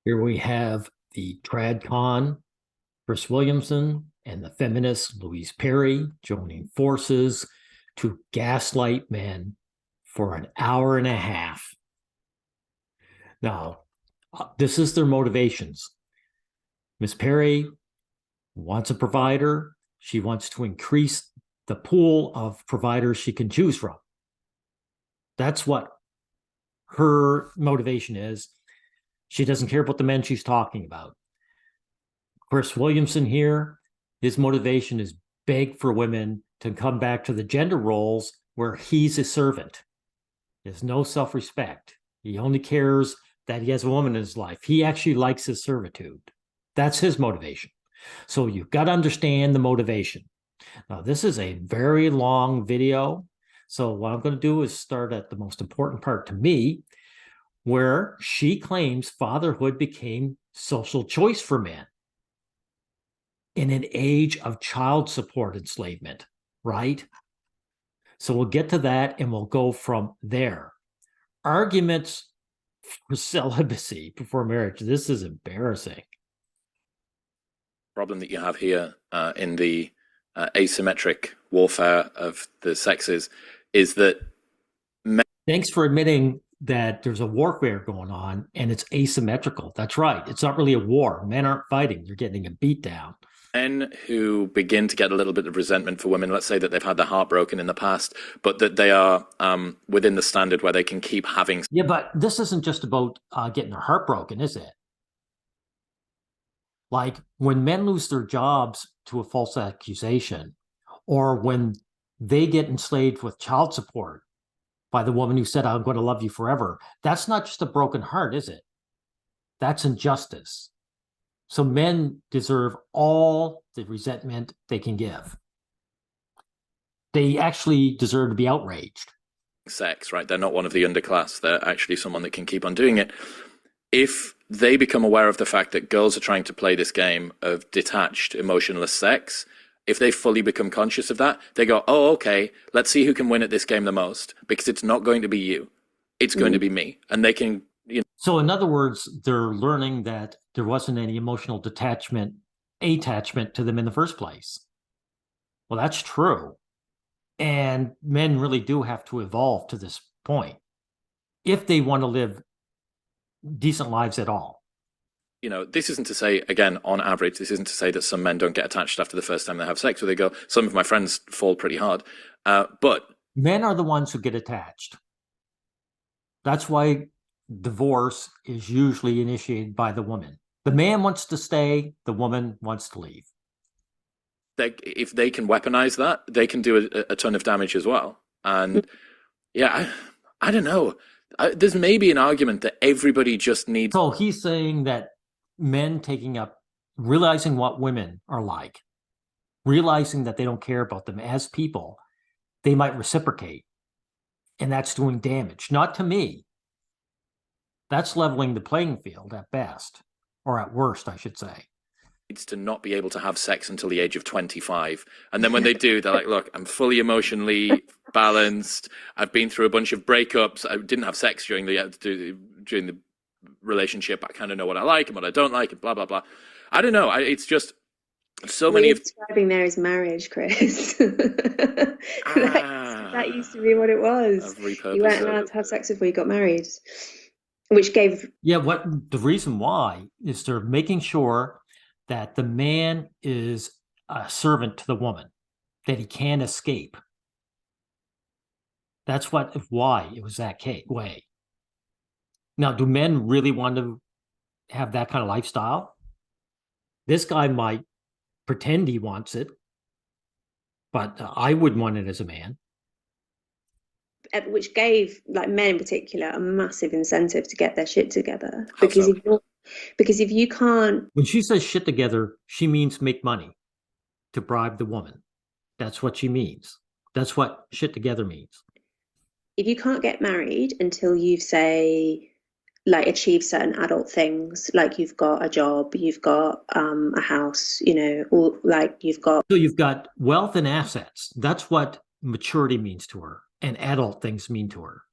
Here we have the Tradcon, Chris Williamson, and the feminist Louise Perry joining forces to gaslight men for an hour and a half. Now, this is their motivations. Ms. Perry wants a provider. She wants to increase the pool of providers she can choose from. That's what her motivation is. She doesn't care about the men she's talking about. Chris Williamson here, his motivation is beg for women to come back to the gender roles where he's a servant. There's no self-respect. He only cares that he has a woman in his life. He actually likes his servitude. That's his motivation. So you've got to understand the motivation. Now, this is a very long video. So what I'm going to do is start at the most important part to me, where she claims fatherhood became social choice for men in an age of child support enslavement, right? So we'll get to that and we'll go from there. Arguments for celibacy before marriage. This is embarrassing. Problem that you have here in the asymmetric warfare of the sexes is that Thanks for admitting that there's a warfare going on and it's asymmetrical. That's right. It's not really a war. Men aren't fighting. They're getting a beat down. Men who begin to get a little bit of resentment for women, let's say that they've had their heart broken in the past, but that they are within the standard where they can keep having. Yeah, but this isn't just about getting their heart broken, is it? Like when men lose their jobs to a false accusation, or when they get enslaved with child support by the woman who said, I'm going to love you forever, that's not just a broken heart, is it? That's injustice. So men deserve all the resentment they can give. They actually deserve to be outraged. Sex, right? They're not one of the underclass. They're actually someone that can keep on doing it. If they become aware of the fact that girls are trying to play this game of detached, emotionless sex, if they fully become conscious of that, they go, oh, okay, let's see who can win at this game the most, because it's not going to be you. It's going to be me. And they can, you know. So in other words, they're learning that there wasn't any emotional attachment to them in the first place. Well, that's true. And men really do have to evolve to this point if they want to live decent lives at all. You know, this isn't to say, again, on average, this isn't to say that some men don't get attached after the first time they have sex, where they go, some of my friends fall pretty hard. But men are the ones who get attached. That's why divorce is usually initiated by the woman. The man wants to stay, the woman wants to leave. If they can weaponize that, they can do a ton of damage as well. And yeah, I don't know. There's maybe an argument that everybody just needs. So he's saying that men taking up, realizing what women are like, realizing that they don't care about them as people, they might reciprocate. And that's doing damage. Not to me. That's leveling the playing field at best, or at worst, I should say. Needs to not be able to have sex until the age of 25. And then when they do, they're like, look, I'm fully emotionally balanced. I've been through a bunch of breakups. I didn't have sex during the relationship. I kind of know what I like and what I don't like and blah, blah, blah. I don't know. It's just so many of describing there is marriage, Chris. That used to be what it was. You weren't allowed to have sex before you got married, which gave. Yeah, what the reason why is they're making sure that the man is a servant to the woman, that he can't escape. That's why it was that way. Now, do men really want to have that kind of lifestyle? This guy might pretend he wants it, but I wouldn't want it as a man. Which gave, like, men in particular, a massive incentive to get their shit together. Because if you can't... When she says shit together, she means make money to bribe the woman. That's what she means. That's what shit together means. If you can't get married until you've, say, like, achieved certain adult things, like you've got a job, you've got a house, you know, or like you've got... So you've got wealth and assets. That's what maturity means to her, and adult things mean to her.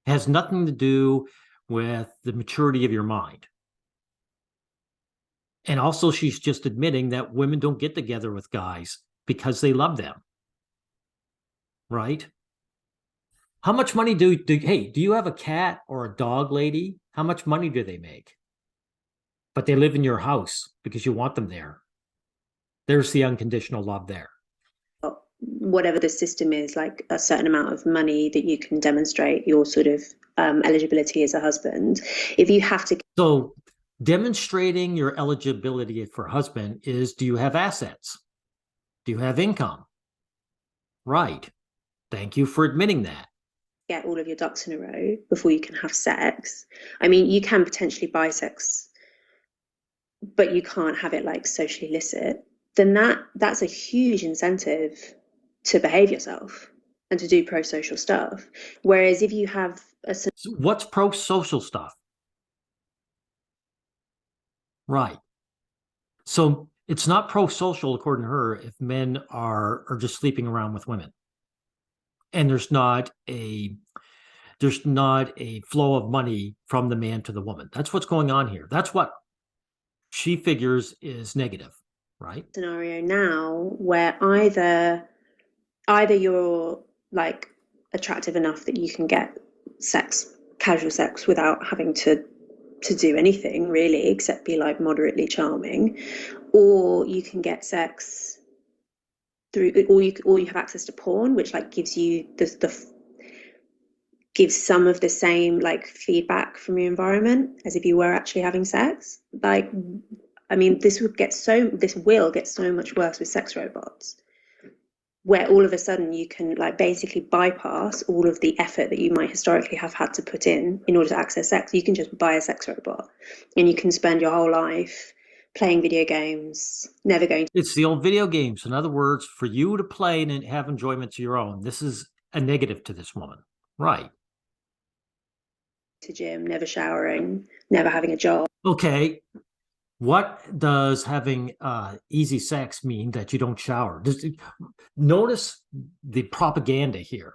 It has nothing to do with the maturity of your mind. And also, she's just admitting that women don't get together with guys because they love them. Right? How much money do you have a cat or a dog, lady? How much money do they make? But they live in your house because you want them there. There's the unconditional love there. Whatever the system is, like a certain amount of money that you can demonstrate your sort of eligibility as a husband. If you have to. So demonstrating your eligibility for husband is, do you have assets? Do you have income? Right. Thank you for admitting that. Get all of your ducks in a row before you can have sex. I mean, you can potentially buy sex, but you can't have it like socially illicit. Then that's a huge incentive to behave yourself and to do pro-social stuff. Whereas if you have So what's pro-social stuff? Right. So it's not pro-social, according to her, if men are just sleeping around with women. And there's not a flow of money from the man to the woman. That's what's going on here. That's what she figures is negative, right? Scenario now where either you're like attractive enough that you can get casual sex without having to do anything really except be like moderately charming, or you can get sex through, or you have access to porn, which like gives you gives some of the same like feedback from your environment as if you were actually having sex. Like, I mean, this will get so much worse with sex robots, where all of a sudden you can like basically bypass all of the effort that you might historically have had to put in order to access sex. You can just buy a sex robot and you can spend your whole life playing video games, never going to. It's the old video games. In other words, for you to play and have enjoyment to your own. This is a negative to this woman. Right. To gym, never showering, never having a job. Okay. What does having easy sex mean that you don't shower? Notice the propaganda here.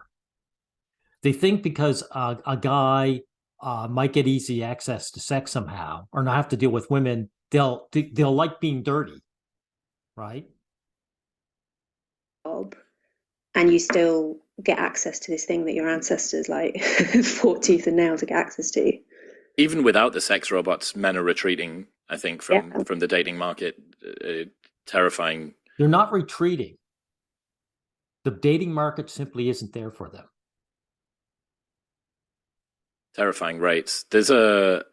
They think because a guy might get easy access to sex somehow or not have to deal with women, they'll like being dirty, right? And you still get access to this thing that your ancestors like fought tooth and nail to get access to. Even without the sex robots, men are retreating, I think, from the dating market. Terrifying. They're not retreating. The dating market simply isn't there for them. Terrifying rates. There's a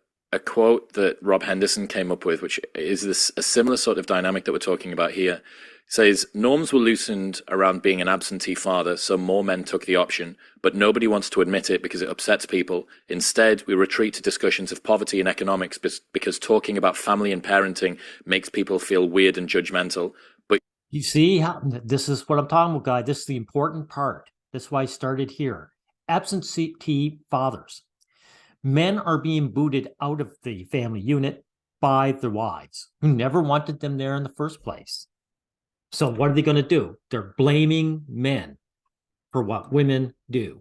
quote that Rob Henderson came up with, which is a similar sort of dynamic that we're talking about here. It says, norms were loosened around being an absentee father, so more men took the option, but nobody wants to admit it because it upsets people. Instead, we retreat to discussions of poverty and economics because talking about family and parenting makes people feel weird and judgmental. But you see how this is what I'm talking about, guy. This is the important part. That's why I started here. Absentee fathers. Men are being booted out of the family unit by the wives who never wanted them there in the first place. So what are they going to do? They're blaming men for what women do.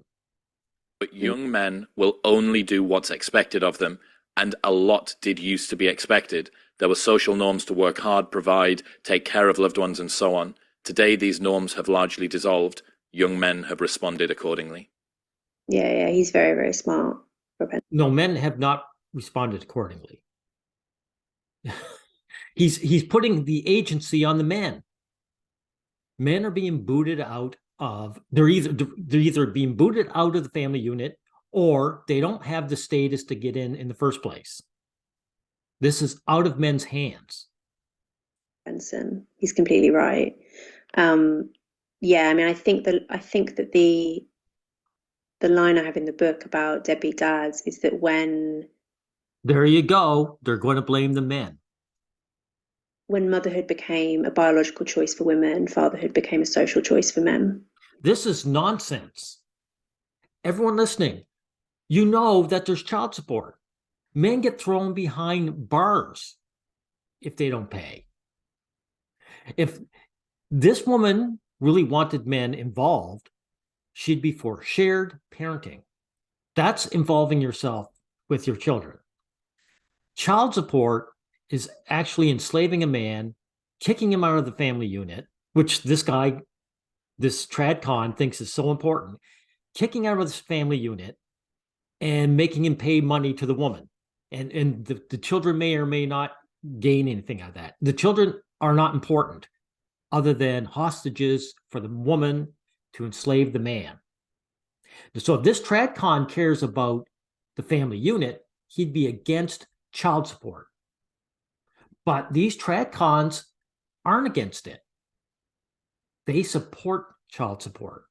But young men will only do what's expected of them, and a lot did used to be expected. There were social norms to work hard, provide, take care of loved ones, and so on. Today, these norms have largely dissolved. Young men have responded accordingly. Yeah, he's very, very smart. No, men have not responded accordingly. He's putting the agency on the men. Men are being booted out of, they're either being booted out of the family unit or they don't have the status to get in the first place. This is out of men's hands. Benson, he's completely right. Yeah, I mean, I think that the line I have in the book about deadbeat dads is that when... There you go. They're going to blame the men. When motherhood became a biological choice for women, fatherhood became a social choice for men. This is nonsense. Everyone listening, you know that there's child support. Men get thrown behind bars if they don't pay. If this woman really wanted men involved, she'd be for shared parenting. That's involving yourself with your children. Child support is actually enslaving a man, kicking him out of the family unit, which this guy, this Tradcon, thinks is so important, kicking out of this family unit and making him pay money to the woman. And the children may or may not gain anything out of that. The children are not important other than hostages for the woman to enslave the man. So if this Tradcon cares about the family unit, he'd be against child support. But these Tradcons aren't against it. They support child support.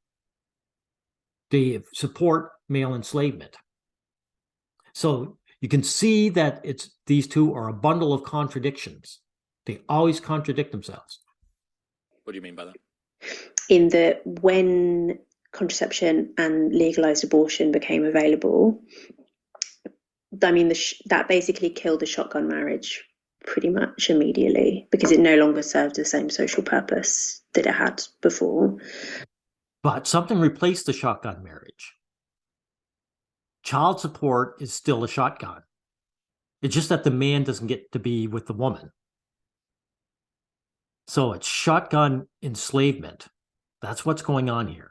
They support male enslavement. So you can see that these two are a bundle of contradictions. They always contradict themselves. What do you mean by that? In that when contraception and legalized abortion became available, I mean, that basically killed the shotgun marriage pretty much immediately, because it no longer served the same social purpose that it had before. But something replaced the shotgun marriage. Child support is still a shotgun. It's just that the man doesn't get to be with the woman. So it's shotgun enslavement. That's what's going on here.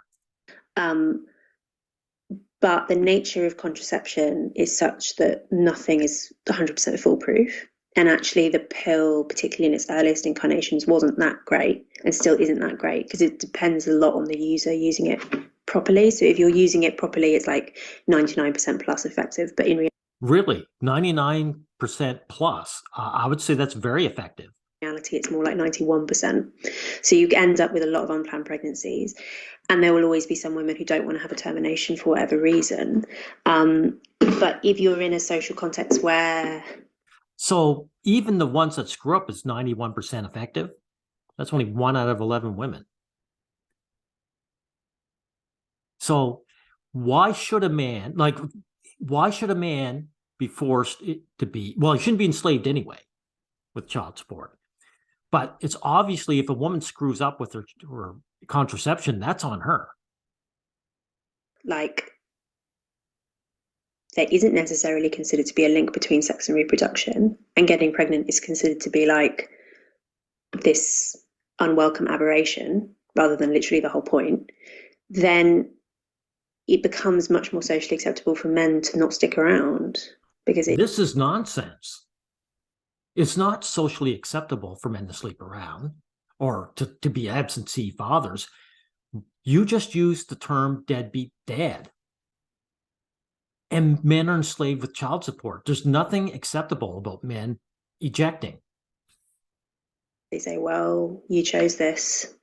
But the nature of contraception is such that nothing is 100% foolproof. And actually the pill, particularly in its earliest incarnations, wasn't that great and still isn't that great, because it depends a lot on the user using it properly. So if you're using it properly, it's like 99% plus effective. But in really, 99% plus, I would say that's very effective. reality, it's more like 91%. So you end up with a lot of unplanned pregnancies, and there will always be some women who don't want to have a termination for whatever reason. But if you're in a social context where... So even the ones that screw up is 91% effective. That's only 1 out of 11 women. So why should a man be forced to be, well, he shouldn't be enslaved anyway with child support. But it's obviously, if a woman screws up with her contraception, that's on her. Like, there isn't necessarily considered to be a link between sex and reproduction, and getting pregnant is considered to be like this unwelcome aberration rather than literally the whole point, then it becomes much more socially acceptable for men to not stick around, because this is nonsense. It's not socially acceptable for men to sleep around or to be absentee fathers. You just used the term deadbeat dad. And men are enslaved with child support. There's nothing acceptable about men ejecting. They say, well, you chose this,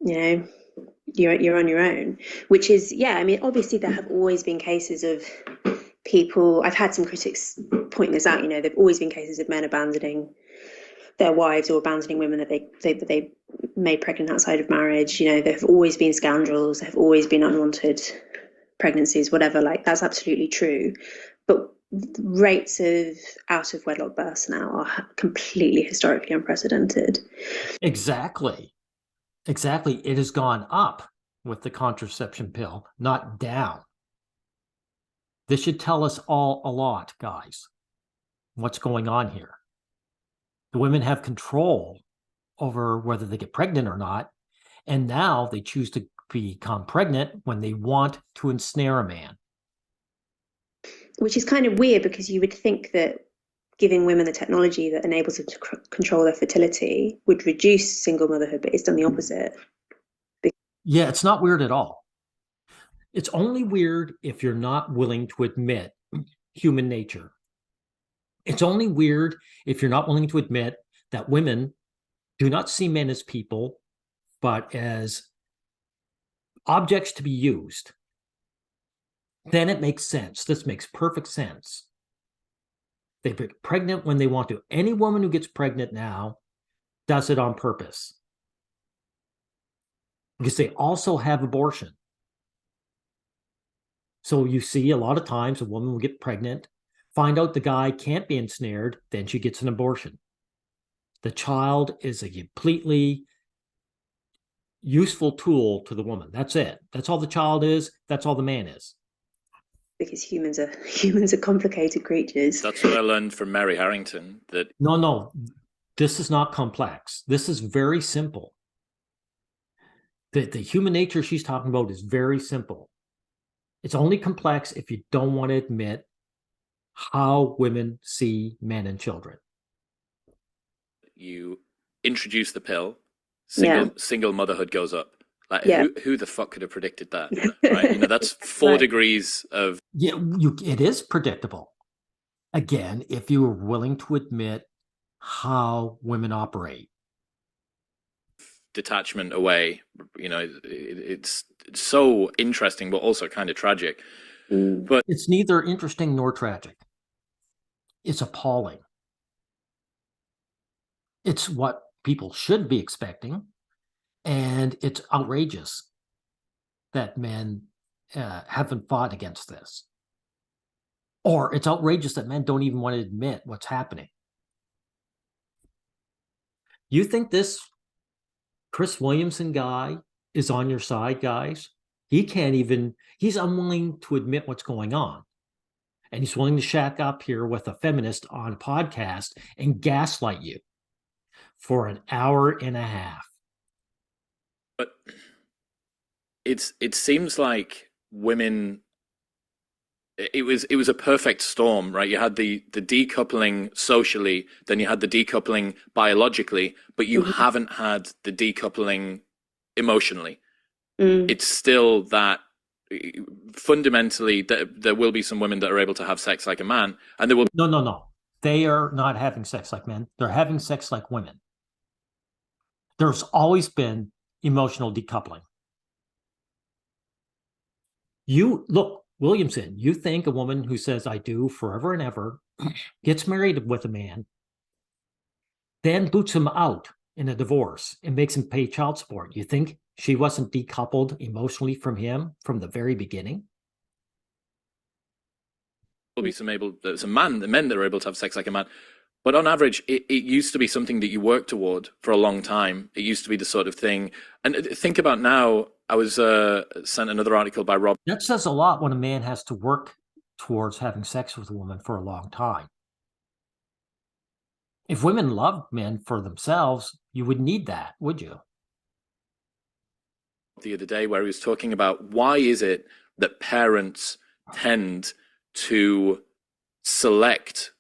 you're on your own, which is, yeah, I mean, obviously there have always been cases of people, I've had some critics point this out, there've always been cases of men abandoning their wives or abandoning women that they made pregnant outside of marriage. There have always been scoundrels, there have always been unwanted pregnancies, whatever, like that's absolutely true. But rates of out of wedlock births now are completely historically unprecedented. Exactly. It has gone up with the contraception pill, not down. This should tell us all a lot, guys, what's going on here. The women have control over whether they get pregnant or not, and now they choose to become pregnant when they want to ensnare a man. Which is kind of weird, because you would think that giving women the technology that enables them to control their fertility would reduce single motherhood, but it's done the opposite. Yeah, it's not weird at all. It's only weird if you're not willing to admit human nature. It's only weird if you're not willing to admit that women do not see men as people, but as objects to be used. Then it makes sense. This makes perfect sense. They get pregnant when they want to. Any woman who gets pregnant now does it on purpose, because they also have abortion. So you see a lot of times a woman will get pregnant, find out the guy can't be ensnared, then she gets an abortion. The child is a completely useful tool to the woman. That's it. That's all the child is. That's all the man is. because humans are complicated creatures. That's what I learned from Mary Harrington, that No, this is not complex. This is very simple. The human nature she's talking about is very simple. It's only complex if you don't want to admit how women see men and children. you introduce the pill, Yeah. single motherhood goes up. Like Yeah. who the fuck could have predicted that? Right? You know, that's 4 Right. degrees of Yeah, it is predictable. Again, if you are willing to admit how women operate. detachment away. You know, it's so interesting, but also kind of tragic. But It's neither interesting nor tragic. It's appalling. It's what people should be expecting, and it's outrageous that men haven't fought against this. Or it's outrageous that men don't even want to admit what's happening. You think this Chris Williamson guy is on your side, guys? He's unwilling to admit what's going on. And he's willing to shack up here with a feminist on a podcast and gaslight you for an hour and a half. but it seems like women, it was a perfect storm, right? You had the decoupling socially, then you had the decoupling biologically, but you haven't had the decoupling emotionally. It's still that fundamentally there will be some women that are able to have sex like a man, and there will No. They are not having sex like men. They're having sex like women. There's always been emotional decoupling. You look, Williamson, you think a woman who says I do forever and ever gets married with a man, then boots him out in a divorce and makes him pay child support. You think she wasn't decoupled emotionally from him from the very beginning? be some men that are able to have sex like a man. But on average, it used to be something that you worked toward for a long time. It used to be the sort of thing. And think about now, I was sent another article by Rob. That says a lot when a man has to work towards having sex with a woman for a long time. If women loved men for themselves, you would need that, would you? The other day where he was talking about why is it that parents tend to select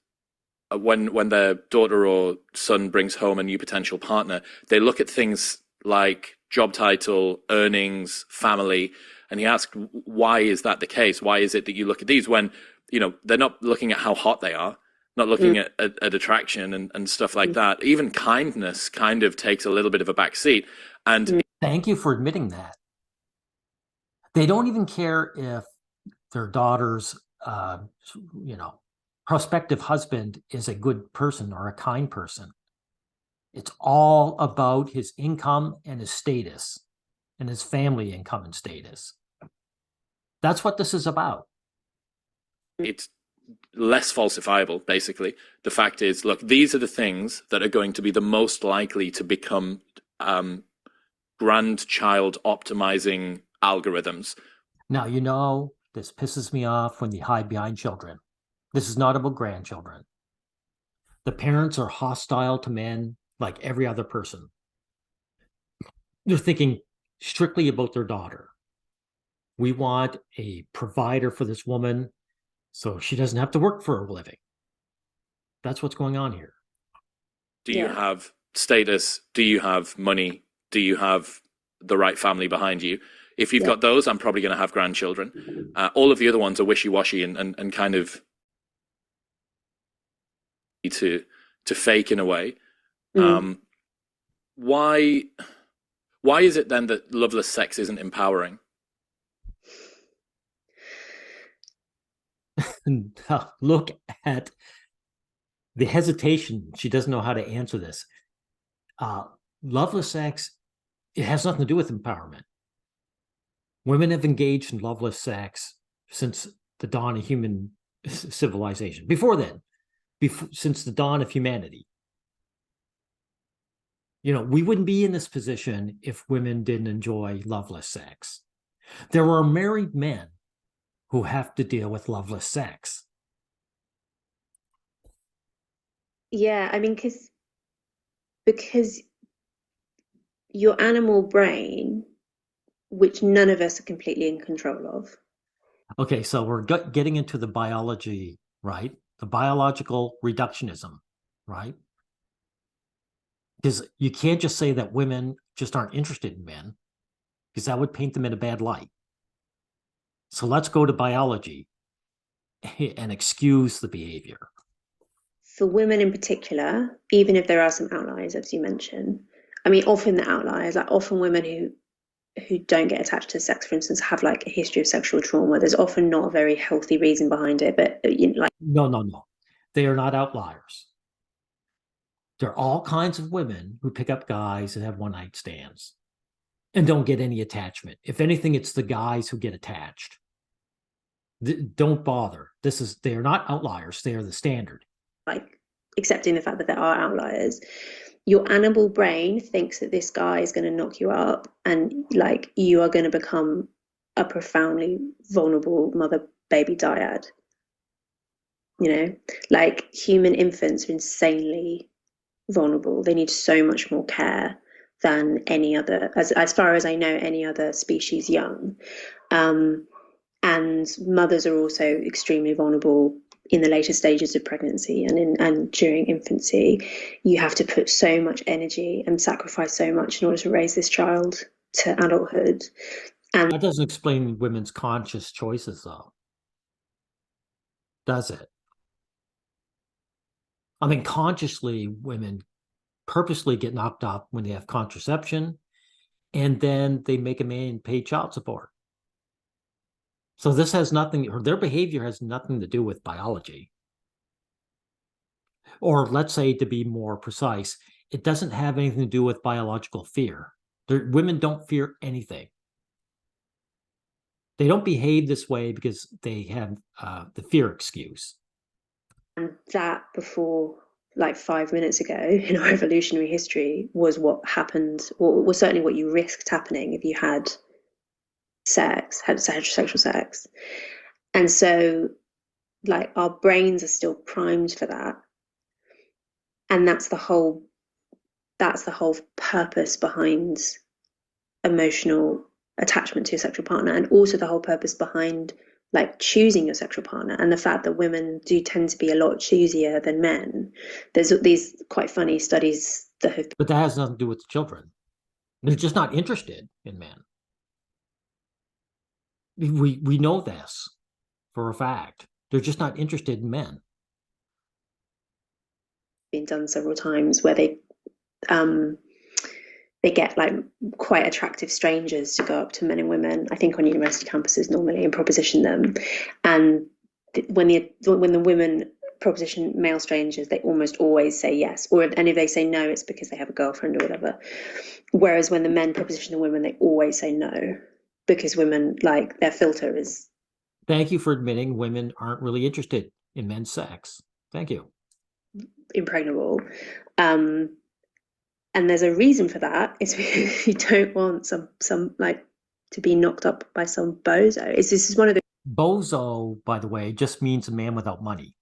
when their daughter or son brings home a new potential partner, they look at things like job title, earnings, family, and he asked, why is that the case? Why is it that you look at these when, you know, they're not looking at how hot they are, not looking at attraction and stuff like that. Even kindness kind of takes a little bit of a back seat. And thank you for admitting that. They don't even care if their daughter's, prospective husband is a good person or a kind person. It's all about his income and his status and his family income and status. That's what this is about. It's less falsifiable, basically. The fact is, look, these are the things that are going to be the most likely to become grandchild optimizing algorithms. Now, this pisses me off when they hide behind children. This is not about grandchildren. The parents are hostile to men like every other person. They're thinking strictly about their daughter. We want a provider for this woman so she doesn't have to work for a living. That's what's going on here. Do you have status? Do you have money? Do you have the right family behind you? If you've got those, I'm probably going to have grandchildren. All of the other ones are wishy-washy and kind of to fake in a way. Why is it then that loveless sex isn't empowering? Look at the hesitation. She doesn't know how to answer this. Loveless sex, it has nothing to do with empowerment. Women have engaged in loveless sex since the dawn of human civilization. Before then, since the dawn of humanity. We wouldn't be in this position if women didn't enjoy loveless sex. There are married men who have to deal with loveless sex. Yeah, I mean, because your animal brain, which none of us are completely in control of. Okay, so we're getting into the biology, right? The biological reductionism, right? Because you can't just say that women just aren't interested in men, because that would paint them in a bad light. So let's go to biology and excuse the behavior. For women in particular, even if there are some outliers, as you mentioned, I mean, often the outliers, like often women who don't get attached to sex, for instance, have like a history of sexual trauma. There's often not a very healthy reason behind it, but you know, like No. They are not outliers. There are all kinds of women who pick up guys and have one-night stands and don't get any attachment. If anything, it's the guys who get attached. Don't bother. They are not outliers. They are the standard. like accepting the fact that there are outliers, your animal brain thinks that this guy is going to knock you up and like you are going to become a profoundly vulnerable mother baby dyad. You know, like human infants are insanely vulnerable. They need so much more care than any other, as far as I know, any other species young. And mothers are also extremely vulnerable in the later stages of pregnancy and during infancy. You have to put so much energy and sacrifice so much in order to raise this child to adulthood. And that doesn't explain women's conscious choices, though, does it? I mean, consciously, women purposely get knocked up when they have contraception, and then they make a man pay child support. So this has nothing, or their behavior has nothing to do with biology. Or let's say, to be more precise, it doesn't have anything to do with biological fear. Women don't fear anything. They don't behave this way because they have the fear excuse. And that before like 5 minutes ago in our evolutionary history was what happened, or was certainly what you risked happening if you had heterosexual sex. And so like our brains are still primed for that. And that's the whole purpose behind emotional attachment to your sexual partner, and also the whole purpose behind like choosing your sexual partner, and the fact that women do tend to be a lot choosier than men. There's these quite funny studies that have, but that has nothing to do with children. They're just not interested in men. We know this for a fact. They're just not interested in men. been done several times where they get like quite attractive strangers to go up to men and women, I think on university campuses normally, and proposition them. And when the women proposition male strangers, they almost always say yes, and if they say no, it's because they have a girlfriend or whatever. Whereas when the men proposition the women, they always say no, because women, like, their filter is. Thank you for admitting women aren't really interested in men's sex. Thank you. Impregnable. And there's a reason for that. It's because you don't want some like to be knocked up by some bozo. This is one of the bozo, by the way, just means a man without money.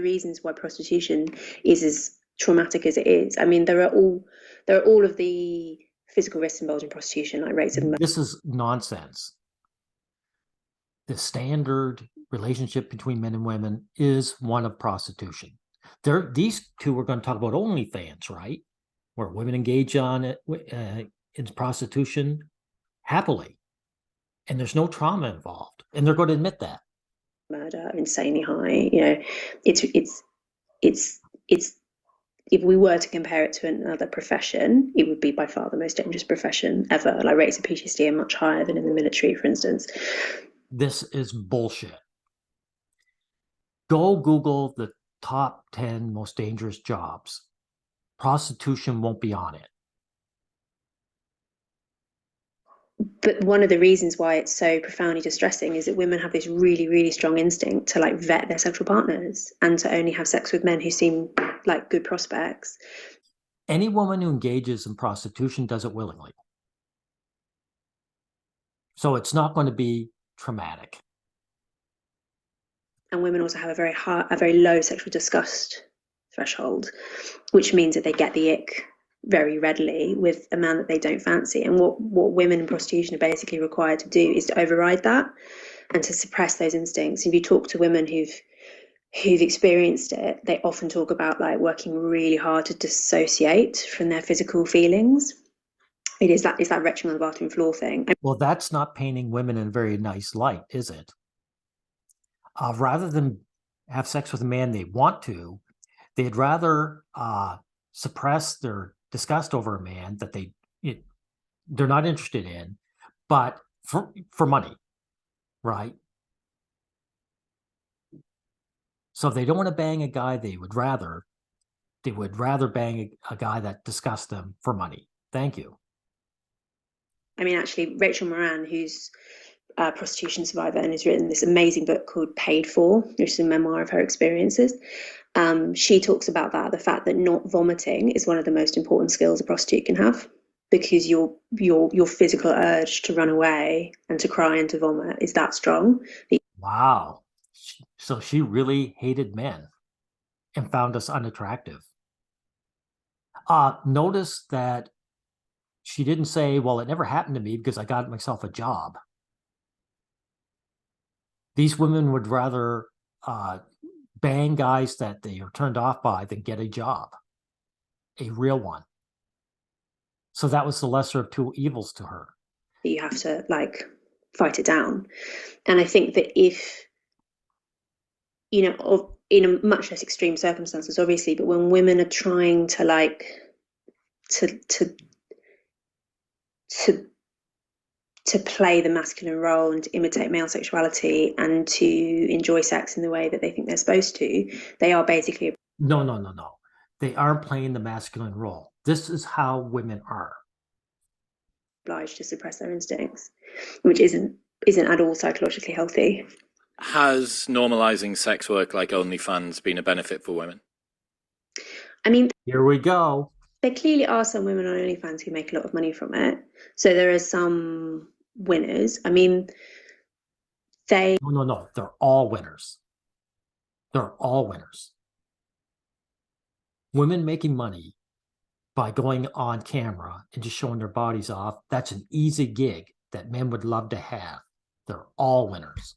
reasons why prostitution is as traumatic as it is. I mean, there are all of the physical risks involved in prostitution, like rates of murder. This is nonsense. The standard relationship between men and women is one of prostitution. These two are going to talk about OnlyFans, right? Where women engage on it in prostitution happily, and there's no trauma involved, and they're going to admit that. Murder, insanely high. You know, it's if we were to compare it to another profession, it would be by far the most dangerous profession ever. Like rates of PTSD are much higher than in the military, for instance. This is bullshit. Go Google the top 10 most dangerous jobs. Prostitution won't be on it. But one of the reasons why it's so profoundly distressing is that women have this really, really strong instinct to like vet their sexual partners and to only have sex with men who seem like good prospects. Any woman who engages in prostitution does it willingly. So it's not going to be traumatic. And women also have a very low sexual disgust threshold, which means that they get the ick very readily with a man that they don't fancy. And what women in prostitution are basically required to do is to override that and to suppress those instincts. If you talk to women who've experienced it, they often talk about like working really hard to dissociate from their physical feelings. It's that retching on the bathroom floor thing. Well, that's not painting women in a very nice light, is it? Rather than have sex with a man they want to, they'd rather suppress their disgust over a man that they're not interested in, but for money, right? So if they don't want to bang a guy they would rather bang a guy that disgusts them for money. Thank you. I mean, actually, Rachel Moran, who's a prostitution survivor and has written this amazing book called Paid For, which is a memoir of her experiences. She talks about the fact that not vomiting is one of the most important skills a prostitute can have, because your physical urge to run away and to cry and to vomit is that strong. Wow. So she really hated men and found us unattractive. Notice that she didn't say, well, it never happened to me because I got myself a job. These women would rather bang guys that they are turned off by than get a job, a real one. So that was the lesser of two evils to her. You have to like fight it down. And I think that if, you know, in a much less extreme circumstances, obviously, but when women are trying to like to play the masculine role and to imitate male sexuality and to enjoy sex in the way that they think they're supposed to, they are basically no. They aren't playing the masculine role. This is how women are obliged to suppress their instincts, which isn't at all psychologically healthy. Has normalizing sex work like OnlyFans been a benefit for women? I mean, here we go. There clearly are some women on OnlyFans who make a lot of money from it. So there are some winners. I mean, No. They're all winners. They're all winners. Women making money by going on camera and just showing their bodies off, that's an easy gig that men would love to have. They're all winners.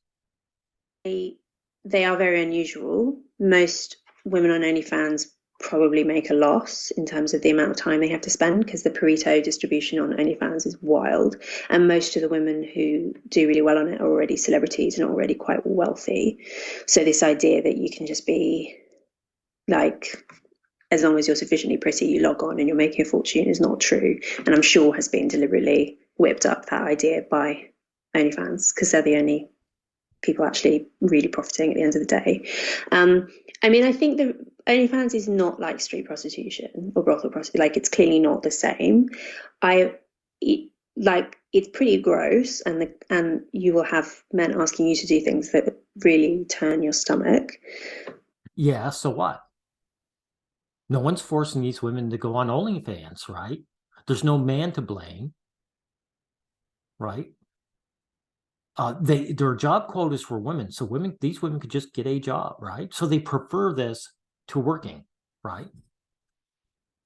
They are very unusual. Most women on OnlyFans probably make a loss in terms of the amount of time they have to spend, because the Pareto distribution on OnlyFans is wild. And most of the women who do really well on it are already celebrities and already quite wealthy. So this idea that you can just be like, as long as you're sufficiently pretty, you log on and you're making a fortune is not true. And I'm sure has been deliberately whipped up, that idea, by OnlyFans, because they're the only people actually really profiting at the end of the day. I mean, I think the OnlyFans is not like street prostitution or brothel prostitution. Like, it's clearly not the same. It's pretty gross, and you will have men asking you to do things that really turn your stomach. Yeah, so what? No one's forcing these women to go on OnlyFans, right? There's no man to blame, right? There are job quotas for women, so these women could just get a job, right? So they prefer this to working, right?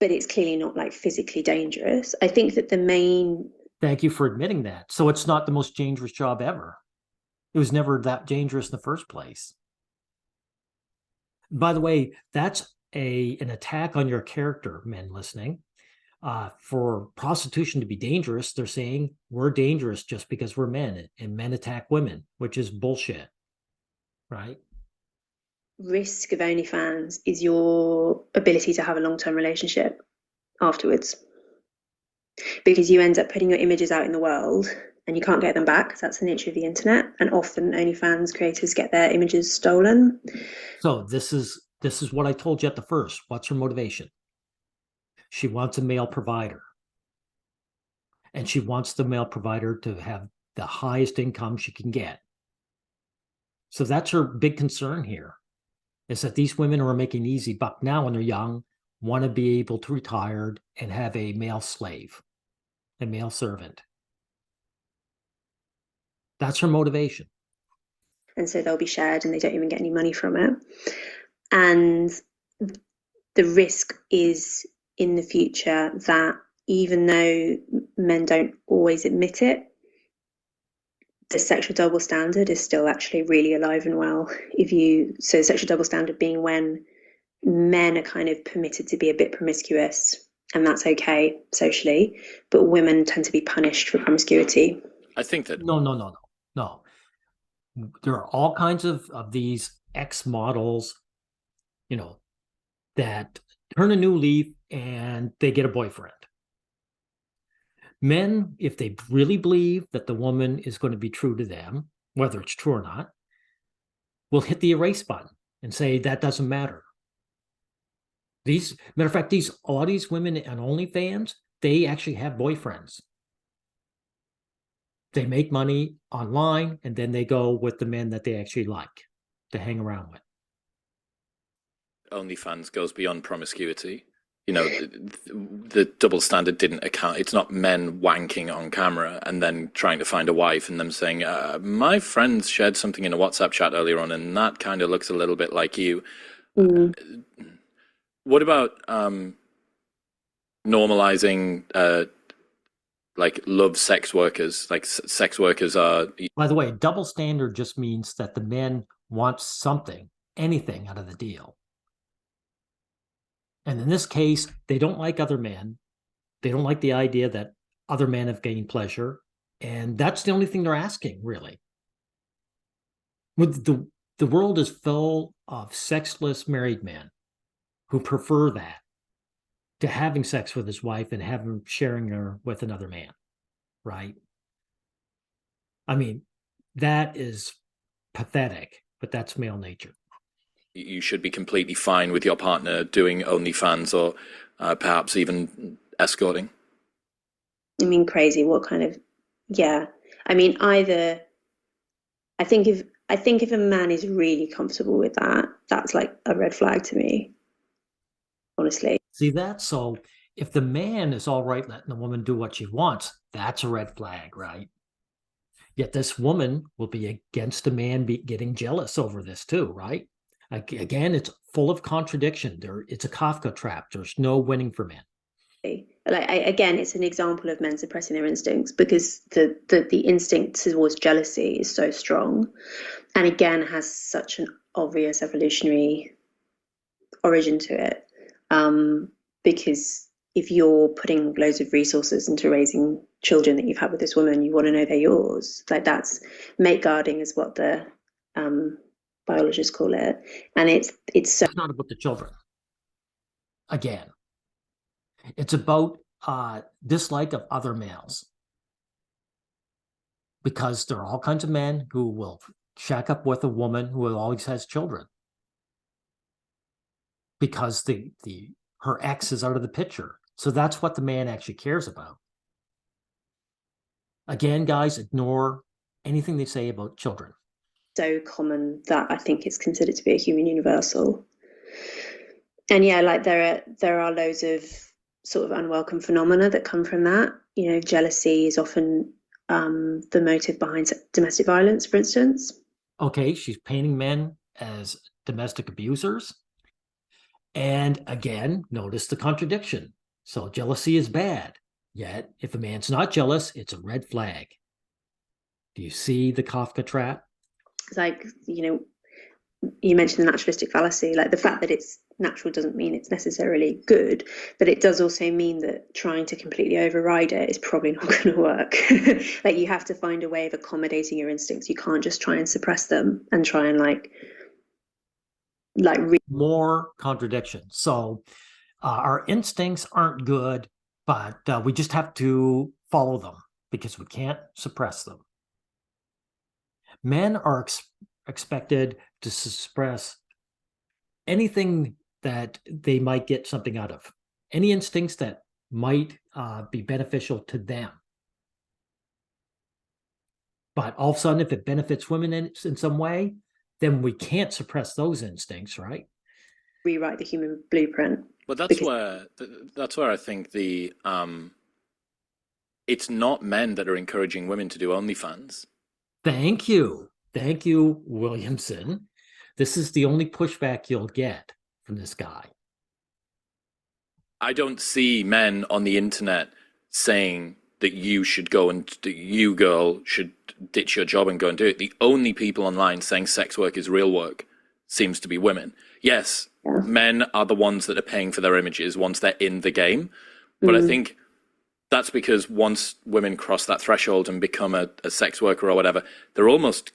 But it's clearly not like physically dangerous. I think that the main... Thank you for admitting that. So it's not the most dangerous job ever. It was never that dangerous in the first place. By the way, that's an attack on your character, men listening. For prostitution to be dangerous, they're saying we're dangerous just because we're men, and men attack women, which is bullshit, right? Risk of OnlyFans is your ability to have a long-term relationship afterwards, because you end up putting your images out in the world and you can't get them back, because that's the nature of the internet. And often OnlyFans creators get their images stolen. So this is what I told you at the first. What's her motivation? She wants a male provider, and she wants the male provider to have the highest income she can get. So that's her big concern here, is that these women who are making easy buck now when they're young want to be able to retire and have a male slave, a male servant. That's her motivation. And so they'll be shared and they don't even get any money from it. And the risk is in the future that even though men don't always admit it, the sexual double standard is still actually really alive and well. So sexual double standard being when men are kind of permitted to be a bit promiscuous, and that's okay socially, but women tend to be punished for promiscuity. I think that No. There are all kinds of these X models, that turn a new leaf and they get a boyfriend. Men, if they really believe that the woman is going to be true to them, whether it's true or not, will hit the erase button and say that doesn't matter. Matter of fact, all these women on OnlyFans, they actually have boyfriends. They make money online and then they go with the men that they actually like to hang around with. OnlyFans goes beyond promiscuity. The double standard didn't account. It's not men wanking on camera and then trying to find a wife and them saying, my friend shared something in a WhatsApp chat earlier on and that kind of looks a little bit like you. What about normalizing like love sex workers? Like sex workers are... By the way, double standard just means that the men want something, anything out of the deal. And in this case, they don't like other men. They don't like the idea that other men have gained pleasure. And that's the only thing they're asking, really. The world is full of sexless married men who prefer that to having sex with his wife and having sharing her with another man, right? I mean, that is pathetic, but that's male nature. You should be completely fine with your partner doing OnlyFans or perhaps even escorting. I mean, crazy. What kind of... Yeah. I mean, either... I think if a man is really comfortable with that, that's like a red flag to me, honestly. See that? So if the man is all right letting the woman do what she wants, that's a red flag, right? Yet this woman will be against the man getting jealous over this too, right? Again, it's full of contradiction. It's a Kafka trap. There's no winning for men. Again, it's an example of men suppressing their instincts because the instinct towards jealousy is so strong, and again has such an obvious evolutionary origin to it. Because if you're putting loads of resources into raising children that you've had with this woman, you want to know they're yours. Like that's mate guarding is what the biologists call it, and it's not about the children. Again, it's about dislike of other males, because there are all kinds of men who will shack up with a woman who always has children because her ex is out of the picture. So that's what the man actually cares about. Again, guys, ignore anything they say about children. So common that I think it's considered to be a human universal. And yeah, like there are loads of sort of unwelcome phenomena that come from that. Jealousy is often the motive behind domestic violence, for instance. Okay, she's painting men as domestic abusers. And again, notice the contradiction. So jealousy is bad. Yet, if a man's not jealous, it's a red flag. Do you see the Kafka trap? It's like, you mentioned the naturalistic fallacy. Like the fact that it's natural doesn't mean it's necessarily good, but it does also mean that trying to completely override it is probably not going to work. Like you have to find a way of accommodating your instincts. You can't just try and suppress them and try and more contradictions. So our instincts aren't good, but we just have to follow them because we can't suppress them. Men are expected to suppress anything that they might get something out of, any instincts that might be beneficial to them. But all of a sudden, if it benefits women in some way, then we can't suppress those instincts, right? Rewrite the human blueprint. But that's where I think it's not men that are encouraging women to do OnlyFans. Thank you. Thank you, Williamson. This is the only pushback you'll get from this guy. I don't see men on the internet saying that you should go and that you, girl, should ditch your job and go and do it. The only people online saying sex work is real work seems to be women. Yes, Yeah. men are the ones that are paying for their images once they're in the game. But I think that's because once women cross that threshold and become a sex worker or whatever, they're almost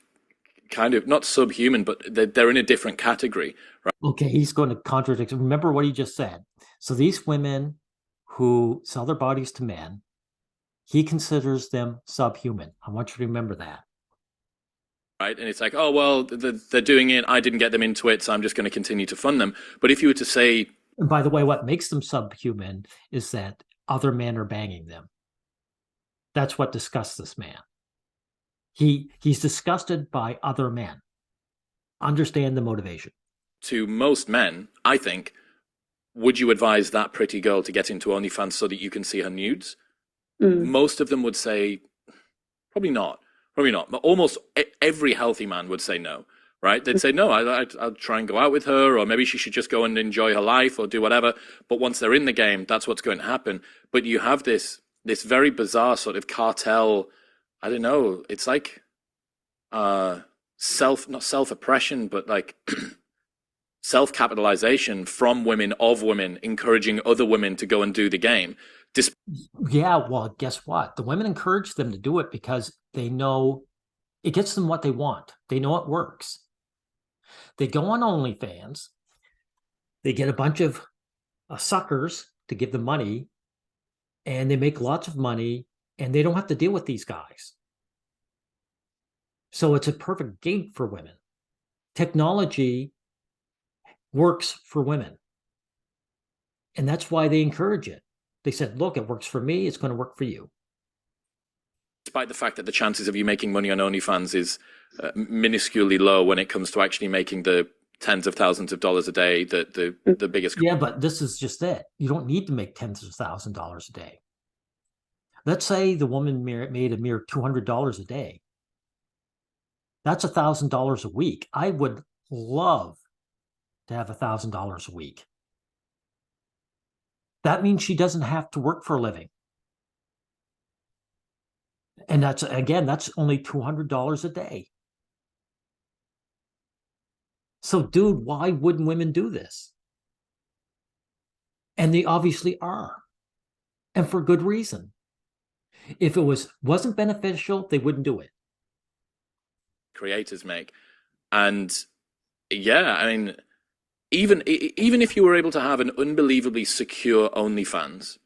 kind of not subhuman, but they're in a different category, right? Okay, he's going to contradict. Remember what he just said. So these women who sell their bodies to men, he considers them subhuman. I want you to remember that. Right? And it's like, oh, well, they're doing it. I didn't get them into it, so I'm just going to continue to fund them. But if you were to say, And by the way, what makes them subhuman is that other men are banging them. That's what disgusts this man. He's disgusted by other men. Understand the motivation. to most men, I think, would you advise that pretty girl to get into OnlyFans so that you can see her nudes? Most of them would say, probably not. Probably not. But almost every healthy man would say no, right? They'd say, no, I'll try and go out with her, or maybe she should just go and enjoy her life or do whatever. But once they're in the game, that's what's going to happen. But you have this very bizarre sort of cartel. I don't know. It's like not self-oppression, but like self-capitalization from women, of women, encouraging other women to go and do the game. Yeah, well, guess what? The women encourage them to do it because they know it gets them what they want. They know it works. They go on OnlyFans. They get a bunch of suckers to give them money, and they make lots of money, and they don't have to deal with these guys. So it's a perfect gate for women. Technology works for women. And that's why they encourage it. They said, look, it works for me. It's going to work for you. Despite the fact that the chances of you making money on OnlyFans is minusculely low when it comes to actually making the tens of thousands of dollars a day, the biggest. Yeah, but this is just it. You don't need to make tens of thousands of dollars a day. Let's say the woman made a mere $200 a day. That's $1,000 a week. I would love to have $1,000 a week. That means she doesn't have to work for a living. And that's only $200 a day. So, dude, why wouldn't women do this? And they obviously are. And for good reason. If it wasn't beneficial, they wouldn't do it. Creators make. And yeah, I mean, even if you were able to have an unbelievably secure OnlyFans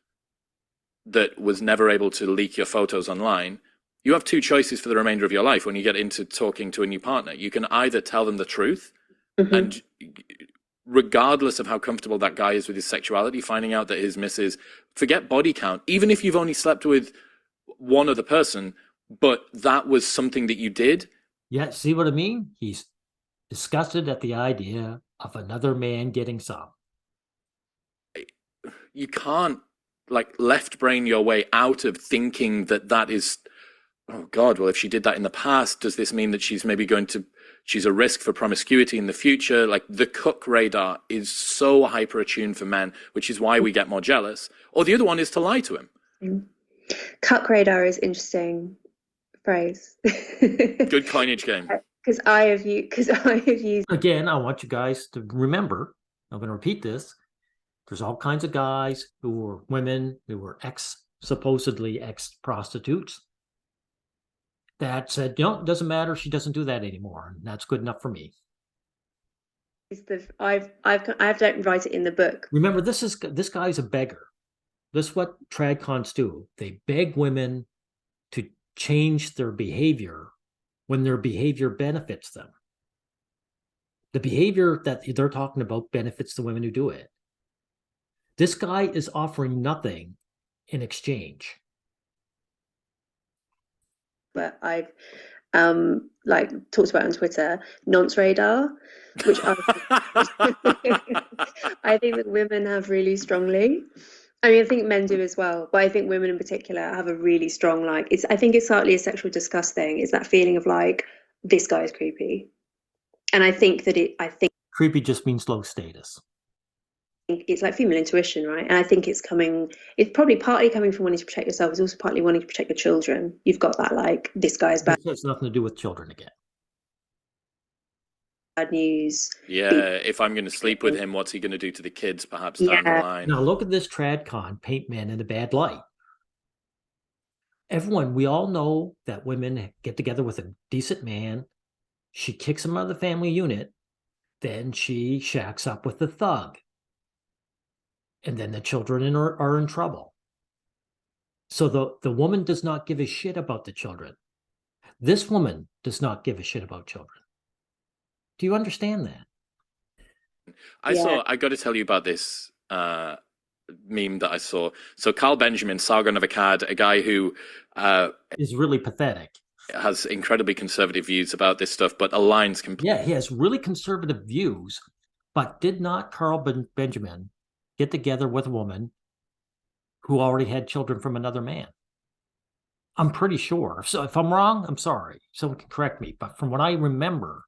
that was never able to leak your photos online, you have two choices for the remainder of your life when you get into talking to a new partner. You can either tell them the truth, and regardless of how comfortable that guy is with his sexuality, finding out that his missus, forget body count, even if you've only slept with one other person, but that was something that you did. Yeah, see what I mean? He's disgusted at the idea of another man getting some. You can't like left brain your way out of thinking that is, oh God, well, if she did that in the past, does this mean that she's a risk for promiscuity in the future? Like the cuck radar is so hyper attuned for men, which is why we get more jealous. Or the other one is to lie to him. Cuck radar is interesting phrase. Good coinage game. Because I have used. Again, I want you guys to remember, I'm going to repeat this. There's all kinds of guys who were women, who were supposedly ex-prostitutes that said, no, it doesn't matter. She doesn't do that anymore. And that's good enough for me. I don't write it in the book. Remember, this guy's a beggar. This is what Tradcons do. They beg women to change their behavior when their behavior benefits them. The behavior that they're talking about benefits the women who do it. This guy is offering nothing in exchange. But I've talked about on Twitter, nonce radar, which I think that women have really strongly. I mean, I think men do as well, but I think women in particular have a really strong like. It's. I think it's partly a sexual disgust thing. It's that feeling of like this guy is creepy, and I think that it. I think Creepy just means low status. it's like female intuition, right? And I think it's coming. It's probably partly coming from wanting to protect yourself. It's also partly wanting to protect your children. You've got that like this guy's bad This has nothing to do with children again. news. Yeah, if I'm going to sleep with him, what's he going to do to the kids perhaps down the Yeah. line? Now look at this Tradcon paint men in a bad light. Everyone, we all know that women get together with a decent man. She kicks him out of the family unit. Then she shacks up with the thug. And then the children are in trouble. So the woman does not give a shit about the children. This woman does not give a shit about children. Do you understand that? I got to tell you about this meme that I saw. So Carl Benjamin, Sargon of Akkad, a guy who is really pathetic. Has incredibly conservative views about this stuff, but aligns completely. Yeah, he has really conservative views, but did not Carl Benjamin get together with a woman who already had children from another man? I'm pretty sure. So if I'm wrong, I'm sorry. Someone can correct me. But from what I remember,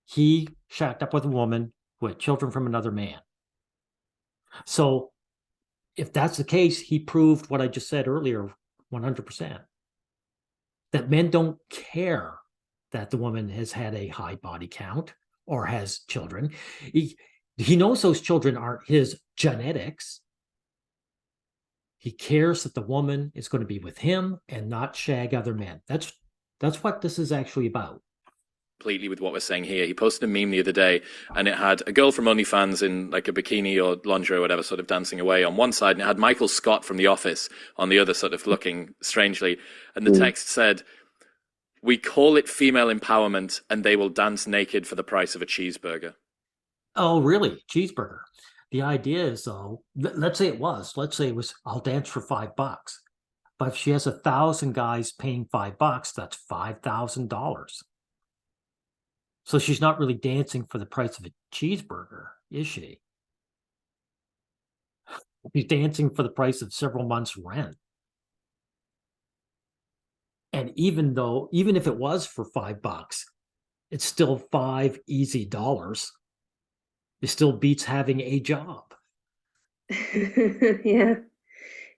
he shacked up with a woman who had children from another man. So if that's the case, he proved what I just said earlier, 100%. That men don't care that the woman has had a high body count or has children. He knows those children aren't his genetics. He cares that the woman is going to be with him and not shag other men. That's what this is actually about. Completely with what we're saying here. He posted a meme the other day, and it had a girl from OnlyFans in like a bikini or lingerie or whatever, sort of dancing away on one side, and it had Michael Scott from The Office on the other, sort of looking strangely. And the text said, "We call it female empowerment, and they will dance naked for the price of a cheeseburger." Oh, really? Cheeseburger. The idea is, though, let's say it was, I'll dance for $5. But if she has 1,000 guys paying $5, that's $5,000. So she's not really dancing for the price of a cheeseburger, is she? She's dancing for the price of several months' rent. And even if it was for $5, it's still $5 easy dollars. It still beats having a job.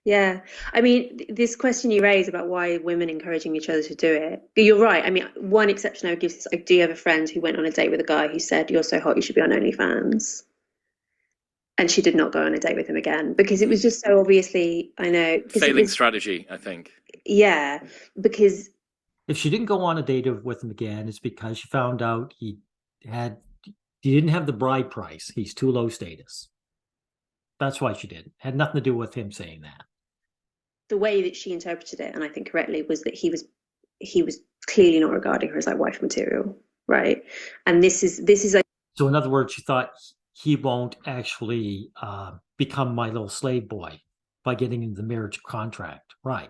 Yeah. I mean, this question you raise about why women encouraging each other to do it, you're right. I mean, one exception I would give is I do have a friend who went on a date with a guy who said, "You're so hot, you should be on OnlyFans." And she did not go on a date with him again because it was just so obviously, I know. Failing strategy, I think. Yeah, because if she didn't go on a date with him again, it's because she found out he didn't have the bride price. He's too low status. That's why she did. Had nothing to do with him saying that. The way that she interpreted it, and I think correctly, was that he was clearly not regarding her as like wife material, right? And this is like, so in other words, she thought he won't actually become my little slave boy by getting into the marriage contract, right?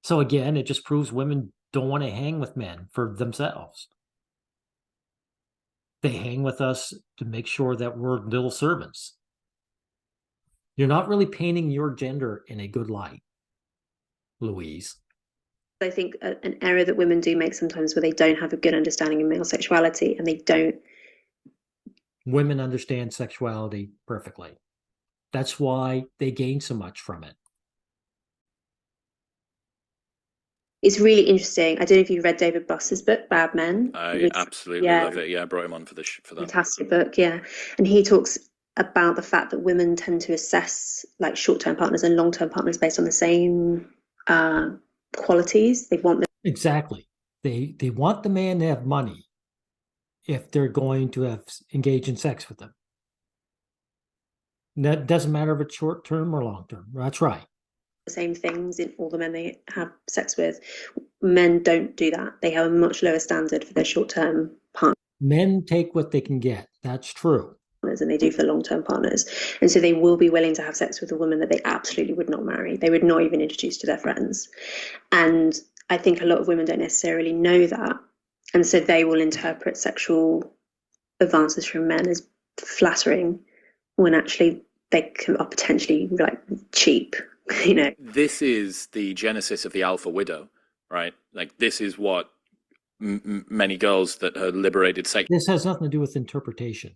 So again, it just proves women don't want to hang with men for themselves. They hang with us to make sure that we're little servants. You're not really painting your gender in a good light, Louise. I think an error that women do make sometimes where they don't have a good understanding of male sexuality and they don't. Women understand sexuality perfectly. That's why they gain so much from it. It's really interesting. I don't know if you read David Buss's book, Bad Men. I absolutely love it. Yeah, I brought him on for that. Fantastic book, yeah. And he talks about the fact that women tend to assess like short-term partners and long-term partners based on the same qualities. They want them. Exactly. They want the man to have money if they're going to engage in sex with them. That doesn't matter if it's short-term or long-term. That's right. The same things in all the men they have sex with. Men don't do that. They have a much lower standard for their short-term partners. Men take what they can get. That's true. And they do for long-term partners. And so they will be willing to have sex with a woman that they absolutely would not marry. They would not even introduce to their friends. And I think a lot of women don't necessarily know that. And so they will interpret sexual advances from men as flattering when actually are potentially like cheap, you know. This is the genesis of the alpha widow, right? Like this is what many girls that are liberated sexually. This has nothing to do with interpretation.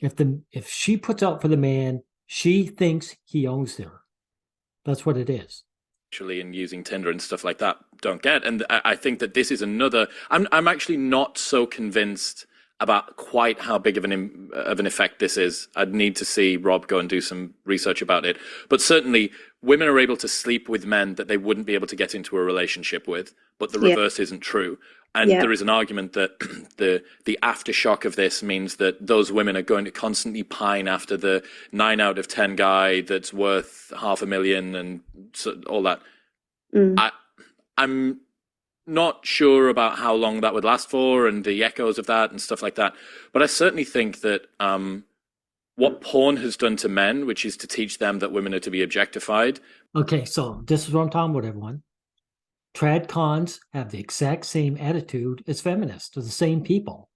If she puts out for the man, she thinks he owns her. That's what it is. And using Tinder and stuff like that don't get. And I think that this is another. I'm actually not so convinced about quite how big of an effect this is. I'd need to see Rob go and do some research about it. But certainly, women are able to sleep with men that they wouldn't be able to get into a relationship with. But the reverse isn't true. And there is an argument that the aftershock of this means that those women are going to constantly pine after the 9 out of 10 guy that's worth $500,000 and all that. I'm not sure about how long that would last for and the echoes of that and stuff like that. But I certainly think that what porn has done to men, which is to teach them that women are to be objectified. Okay, so this is what I'm talking about, everyone. Tradcons have the exact same attitude as feminists. They're the same people.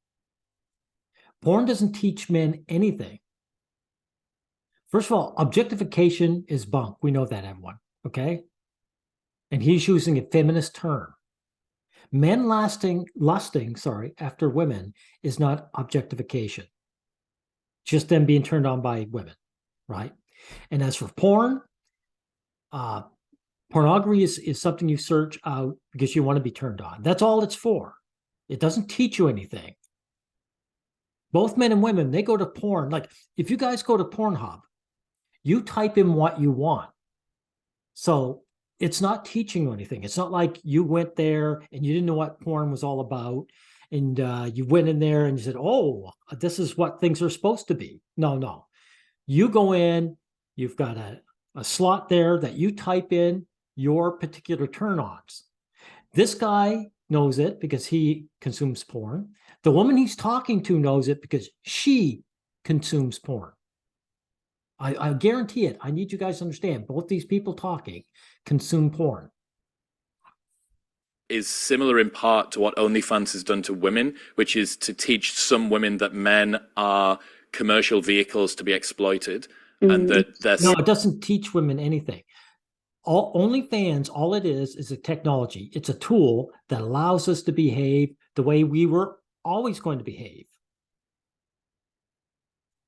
Porn doesn't teach men anything. First of all, objectification is bunk. We know that, everyone. Okay? And he's using a feminist term. Men lusting after women is not objectification. Just them being turned on by women, right? And as for porn, pornography is something you search out because you want to be turned on. That's all it's for. It doesn't teach you anything. Both men and women, they go to porn. Like, if you guys go to Pornhub, you type in what you want. So it's not teaching you anything. It's not like you went there and you didn't know what porn was all about. And you went in there and you said, oh, this is what things are supposed to be. No. You go in, you've got a slot there that you type in your particular turn-ons. This guy knows it because he consumes porn. The woman he's talking to knows it because she consumes porn. I guarantee it. I need you guys to understand. Both these people talking consume porn. Is similar in part to what OnlyFans has done to women, which is to teach some women that men are commercial vehicles to be exploited. And that No, it doesn't teach women anything. OnlyFans, all it is a technology. It's a tool that allows us to behave the way we were always going to behave.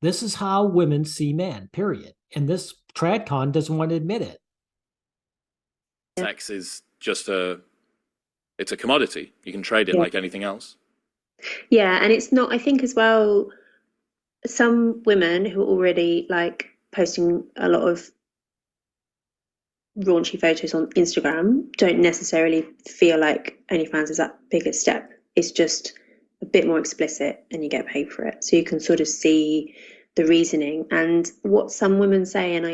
This is how women see men, period. And this Tradcon doesn't want to admit it. Sex is just it's a commodity. You can trade it like anything else. Yeah, and it's not, I think as well, some women who are already like posting a lot of raunchy photos on Instagram don't necessarily feel like OnlyFans is that big a step. It's just a bit more explicit and you get paid for it. So you can sort of see the reasoning. And what some women say, and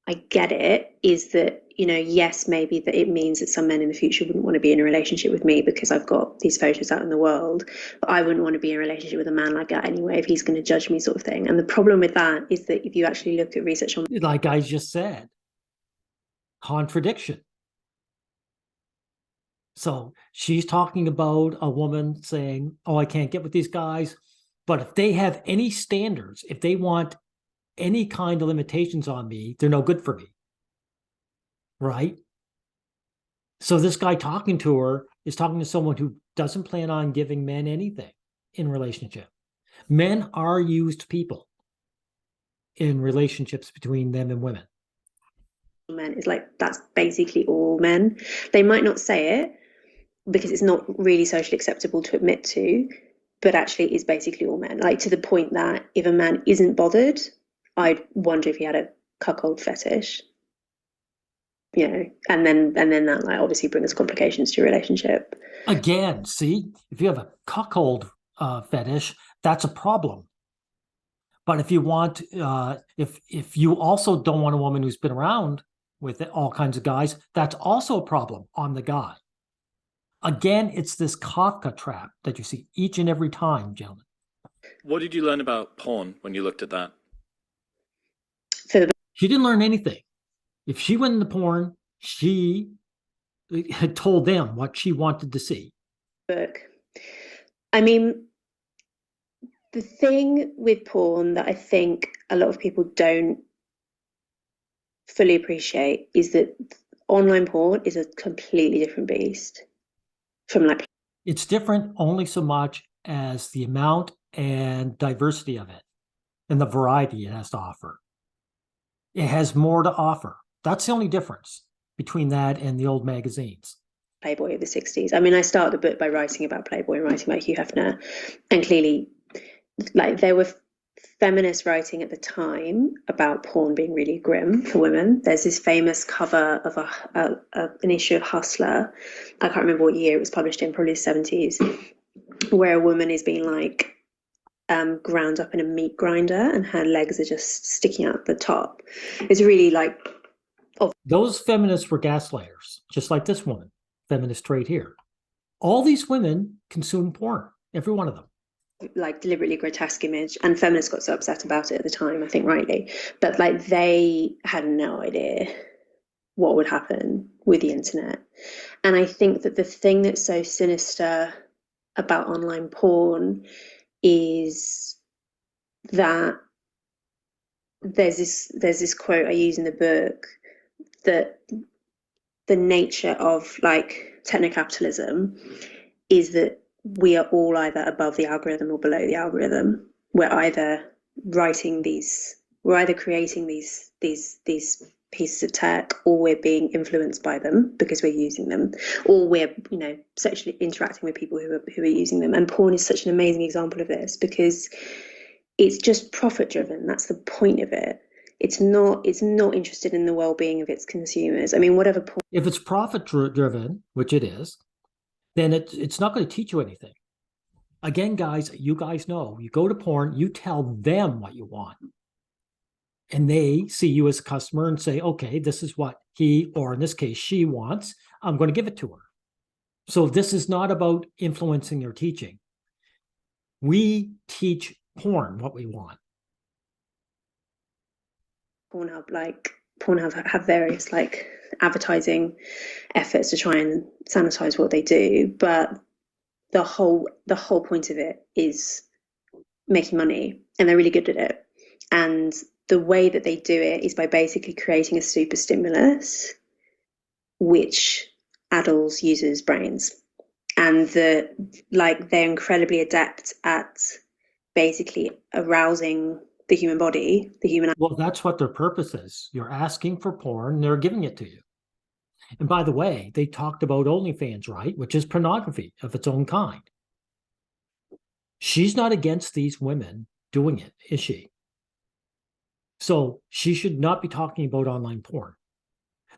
I get it, is that, you know, yes, maybe that it means that some men in the future wouldn't want to be in a relationship with me because I've got these photos out in the world, but I wouldn't want to be in a relationship with a man like that anyway if he's going to judge me, sort of thing. And the problem with that is that if you actually look at research on, like I just said, contradiction. So she's talking about a woman saying, oh, I can't get with these guys. But if they have any standards, if they want any kind of limitations on me, they're no good for me. Right? So this guy talking to her is talking to someone who doesn't plan on giving men anything in relationship. Men are used people in relationships between them and women. Men is like, that's basically all men. They might not say it because it's not really socially acceptable to admit to, but actually is basically all men. Like, to the point that if a man isn't bothered, I'd wonder if he had a cuckold fetish. You know, and then that like obviously brings complications to your relationship. Again, see, if you have a cuckold fetish, that's a problem. But if you want, if you also don't want a woman who's been around with all kinds of guys, that's also a problem on the guy. Again, it's this Kafka trap that you see each and every time, gentlemen. What did you learn about porn when you looked at that? She didn't learn anything. If she went into porn, she had told them what she wanted to see. Book. I mean, The thing with porn that I think a lot of people don't fully appreciate is that online porn is a completely different beast from like. It's different only so much as the amount and diversity of it and the variety it has to offer. It has more to offer. That's the only difference between that and the old magazines. Playboy of the 60s. I mean, I started the book by writing about Playboy and writing about Hugh Hefner, and clearly, like, there were feminists writing at the time about porn being really grim for women. There's this famous cover of an issue of Hustler. I can't remember what year it was published in, probably the 70s, where a woman is being like ground up in a meat grinder and her legs are just sticking out the top. It's really like. Those feminists were gaslighters, just like this woman, feminist right here. All these women consume porn, every one of them. Like deliberately grotesque image, and feminists got so upset about it at the time, I think rightly, but like they had no idea what would happen with the internet. And I think that the thing that's so sinister about online porn is that there's this quote I use in the book, that the nature of like technocapitalism is that we are all either above the algorithm or below the algorithm. We're either creating these pieces of tech, or we're being influenced by them because we're using them, or we're, you know, sexually interacting with people who are using them. And porn is such an amazing example of this because it's just profit driven. That's the point of it. It's not interested in the well-being of its consumers. I mean, whatever porn. If it's profit driven, which it is, then it's not going to teach you anything. Again, guys, you guys know, you go to porn, you tell them what you want. And they see you as a customer and say, okay, this is what he, or in this case, she wants. I'm going to give it to her. So this is not about influencing or teaching. We teach porn what we want. Pornhub have various like advertising efforts to try and sanitize what they do, but the whole point of it is making money, and they're really good at it. And the way that they do it is by basically creating a super stimulus which addles users' brains, and they're incredibly adept at basically arousing the human body, the human. Well, that's what their purpose is. You're asking for porn, they're giving it to you. And by the way, they talked about OnlyFans, right? Which is pornography of its own kind. She's not against these women doing it, is she? So she should not be talking about online porn.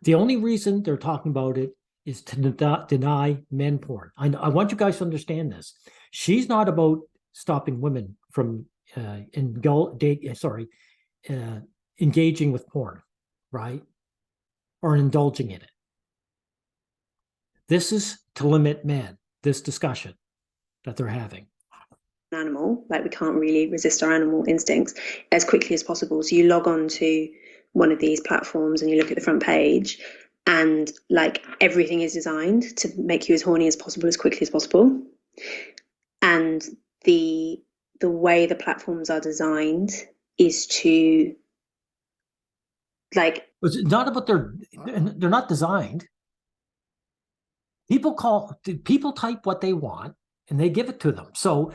The only reason they're talking about it is to deny men porn. I want you guys to understand this. She's not about stopping women from engaging with porn, right? Or indulging in it. This is to limit men, this discussion that they're having. Animal, like we can't really resist our animal instincts as quickly as possible. So you log on to one of these platforms and you look at the front page, and like everything is designed to make you as horny as possible, as quickly as possible. And the way the platforms are designed is to like. It's not about they're not designed. People type what they want and they give it to them. So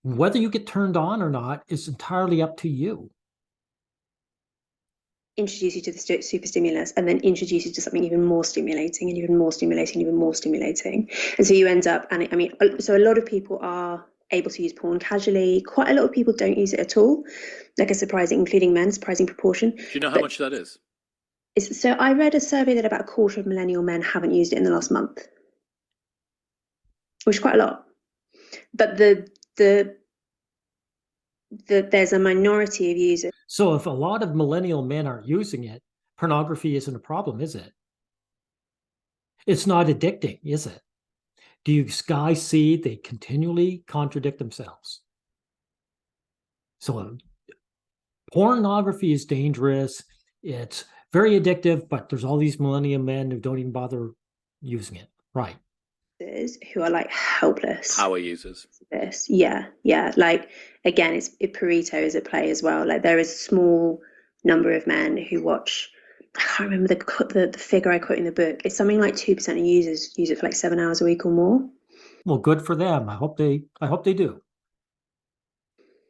whether you get turned on or not is entirely up to you. Introduce you to the super stimulus, and then introduce you to something even more stimulating, and even more stimulating, even more stimulating. And so you end up, and I mean, so a lot of people are able to use porn casually. Quite a lot of people don't use it at all, like including men, surprising proportion. Do you know how much that is? So I read a survey that about a quarter of millennial men haven't used it in the last month, which is quite a lot. But there's a minority of users. So if a lot of millennial men aren't using it, pornography isn't a problem, is it? It's not addicting, is it? Do you guys see they continually contradict themselves? So pornography is dangerous. It's very addictive, but there's all these millennial men who don't even bother using it. Right. Who are like helpless power users. This, yeah, like again, Pareto is at play as well. Like there is a small number of men who watch. I can't remember the figure I quote in the book. It's something like 2% of users use it for like 7 hours a week or more. Well, good for them. I hope they do.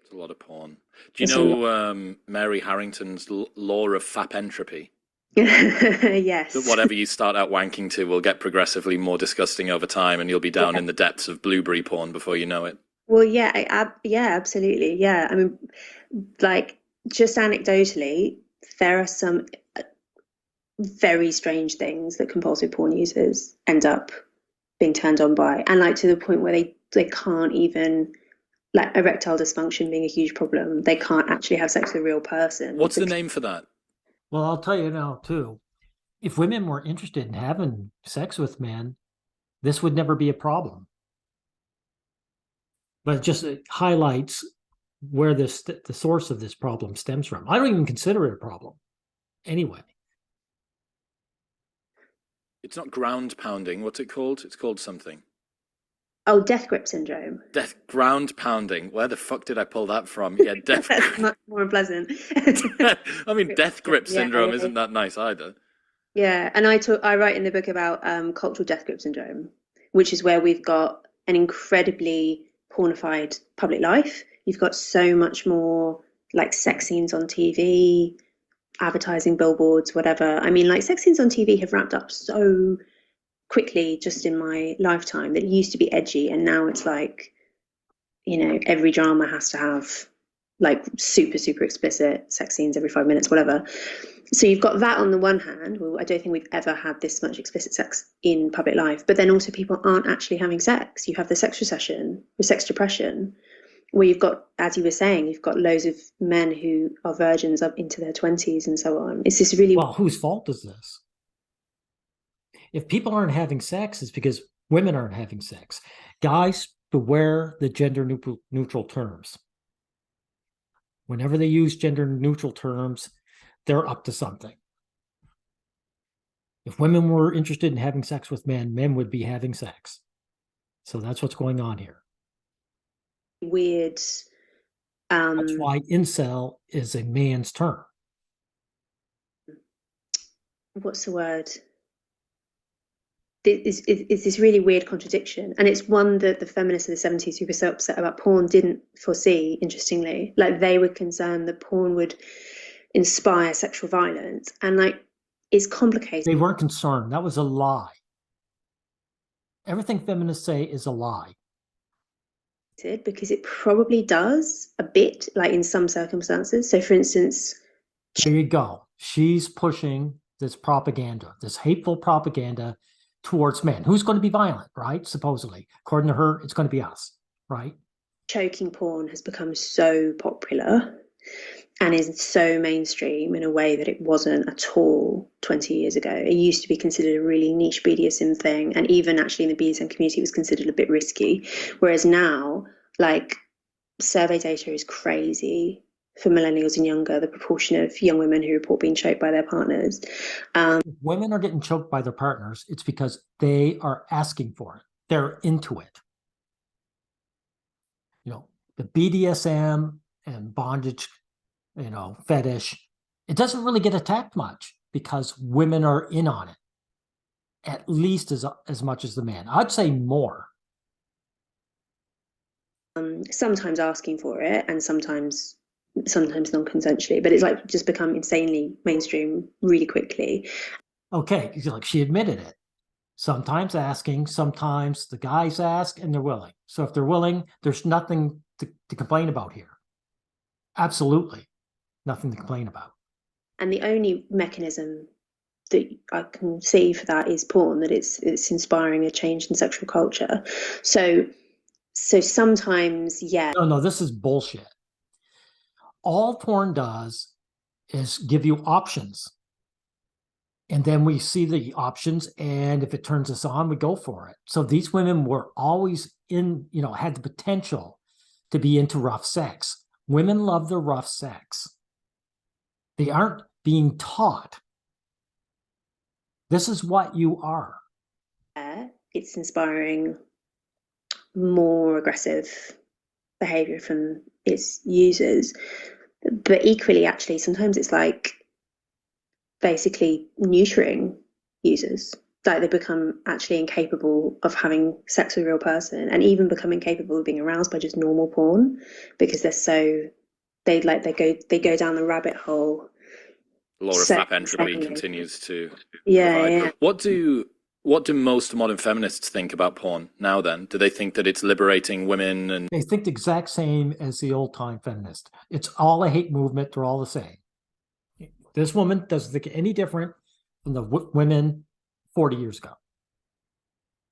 It's a lot of porn. Do you know Mary Harrington's law of fap entropy? Yes. That whatever you start out wanking to will get progressively more disgusting over time, and you'll be down in the depths of blueberry porn before you know it. Well, yeah, yeah, absolutely. Yeah. I mean, like just anecdotally, there are some very strange things that compulsive porn users end up being turned on by, and like to the point where they can't even, like erectile dysfunction being a huge problem, they can't actually have sex with a real person. What's the name for that? Well, I'll tell you now too. If women were interested in having sex with men, this would never be a problem. But it just highlights where the source of this problem stems from. I don't even consider it a problem anyway. It's not ground pounding. What's it called? It's called something. Oh, death grip syndrome. Ground pounding. Where the fuck did I pull that from? Yeah, death. That's much more unpleasant. I mean, death grip syndrome isn't that nice either. Yeah, and I write in the book about cultural death grip syndrome, which is where we've got an incredibly pornified public life. You've got so much more like sex scenes on TV, advertising, billboards, whatever. I mean, like sex scenes on TV have ramped up so quickly just in my lifetime that it used to be edgy, and now it's like, every drama has to have like super, super explicit sex scenes every 5 minutes, whatever. So you've got that on the one hand. Well, I don't think we've ever had this much explicit sex in public life, but then also people aren't actually having sex. You have the sex recession, the sex depression, where you've got, as you were saying, you've got loads of men who are virgins up into their 20s and so on. It's this really... Well, whose fault is this? If people aren't having sex, it's because women aren't having sex. Guys, beware the gender neutral terms. Whenever they use gender neutral terms, they're up to something. If women were interested in having sex with men, men would be having sex. So that's what's going on here. Weird. That's why incel is a man's term. What's the word? It's this really weird contradiction, and it's one that the feminists of the 70s who were so upset about porn didn't foresee, interestingly. Like they were concerned that porn would inspire sexual violence, and like it's complicated. They weren't concerned. That was a lie. Everything feminists say is a lie. Because it probably does a bit, like in some circumstances. So for instance, there you go. She's pushing this propaganda, this hateful propaganda towards men. Who's going to be violent, right? Supposedly. According to her, it's going to be us, right? Choking porn has become so popular and is so mainstream in a way that it wasn't at all 20 years ago. It used to be considered a really niche BDSM thing, and even actually in the BDSM community it was considered a bit risky. Whereas now, like, survey data is crazy for millennials and younger, the proportion of young women who report being choked by their partners. If women are getting choked by their partners, it's because they are asking for it. They're into it. The BDSM and bondage, fetish, it doesn't really get attacked much because women are in on it, at least as much as the man. I'd say more. Sometimes asking for it, and sometimes non-consensually, but it's like just become insanely mainstream really quickly. Okay, like she admitted it. Sometimes asking, sometimes the guys ask and they're willing. So if they're willing, there's nothing to complain about here. Absolutely nothing to complain about. And the only mechanism that I can see for that is porn, that it's inspiring a change in sexual culture. So sometimes, yeah. No, this is bullshit. All porn does is give you options. And then we see the options, and if it turns us on, we go for it. So these women were always had the potential to be into rough sex. Women love the rough sex. They aren't being taught. This is what you are. It's inspiring more aggressive behavior from its users. But equally, actually, sometimes it's like basically neutering users. Like they become actually incapable of having sex with a real person, and even become incapable of being aroused by just normal porn, because they go down the rabbit hole. Law of So FAP entropy insanely. continues to Yeah, provide. yeah. What do most modern feminists think about porn now then? Do they think that it's liberating women and They think the exact same as the old time feminist. It's all a hate movement. They're all the same. This woman doesn't think any different from the women 40 years ago.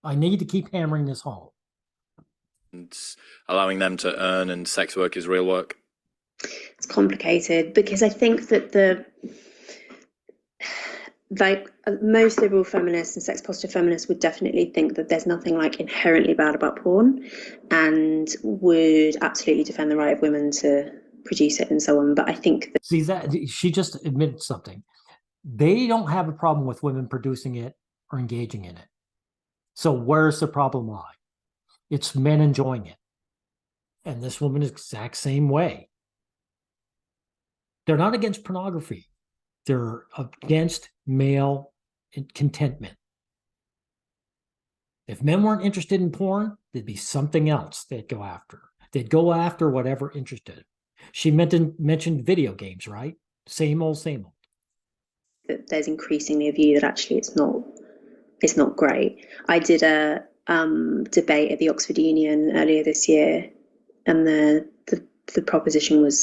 I need to keep hammering this home. allowing them to earn, and sex work is real work? It's complicated because I think that most liberal feminists and sex positive feminists would definitely think that there's nothing like inherently bad about porn, and would absolutely defend the right of women to produce it and so on. But I think that See, that she just admitted something. They don't have a problem with women producing it or engaging in it. So where's the problem lie? It's men enjoying it. And this woman is the exact same way. They're not against pornography. They're against male contentment. If men weren't interested in porn, there'd be something else they'd go after. They'd go after whatever interested. She mentioned video games, right? Same old, same old. that there's increasingly a view that actually it's not great. I did a debate at the Oxford Union earlier this year, and the proposition was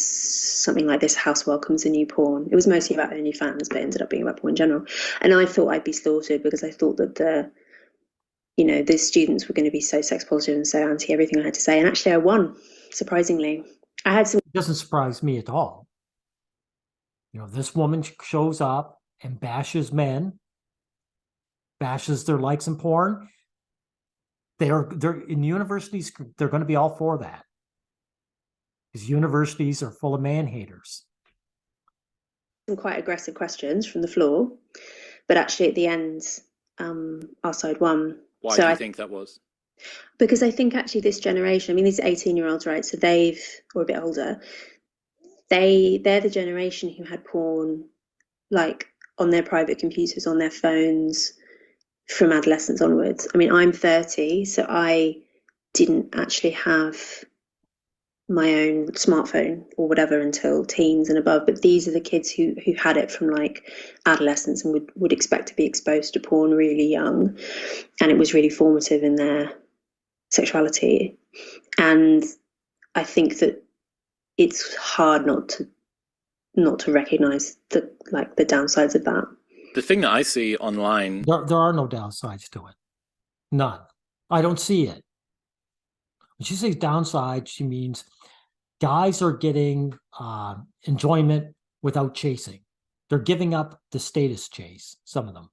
something like this: house welcomes a new porn. It was mostly about OnlyFans, but it ended up being about porn in general. And I thought I'd be slaughtered because I thought that the students were going to be so sex positive and so anti everything I had to say. And actually I won, surprisingly. I had some. It doesn't surprise me at all. This woman shows up and bashes men, bashes their likes in porn. They're in universities, they're going to be all for that. Because universities are full of man haters. Some quite aggressive questions from the floor, but actually at the end, our side won. Why do you think that was? Because I think actually this generation, I mean, these 18-year-olds, right? So or a bit older, they're the generation who had porn like on their private computers, on their phones, from adolescence onwards. I mean, I'm 30, so I didn't actually have my own smartphone or whatever until teens and above, but these are the kids who had it from like adolescence and would expect to be exposed to porn really young, and it was really formative in their sexuality. And I think that it's hard not to recognize the downsides of that. The thing that I see online, there are no downsides to it. None. I don't see it. When she says downside, she means guys are getting enjoyment without chasing. They're giving up the status chase, some of them.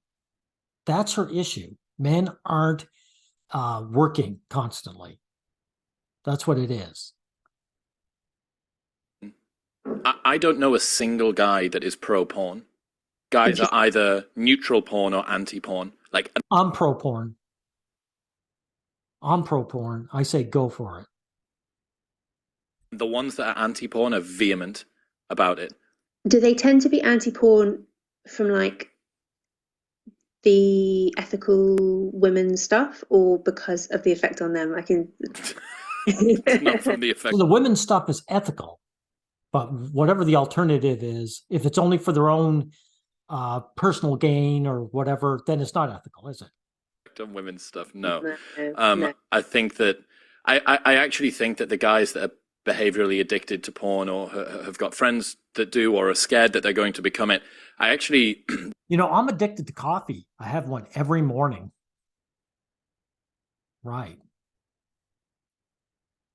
That's her issue. Men aren't working constantly. That's what it is. I don't know a single guy that is pro-porn. Guys are either neutral porn or anti-porn. Like, I'm pro-porn. I say go for it. the ones that are anti-porn are vehement about it. Do they tend to be anti-porn from like the ethical women stuff, or because of the effect on them? It's not from the effect. So the women's stuff is ethical, but whatever the alternative is, if it's only for their own personal gain or whatever, then it's not ethical, is it? On women's stuff, no. No. I think that I actually think that the guys that are behaviorally addicted to porn, or have got friends that do, or are scared that they're going to become it, I actually I'm addicted to coffee. I have one every morning. Right.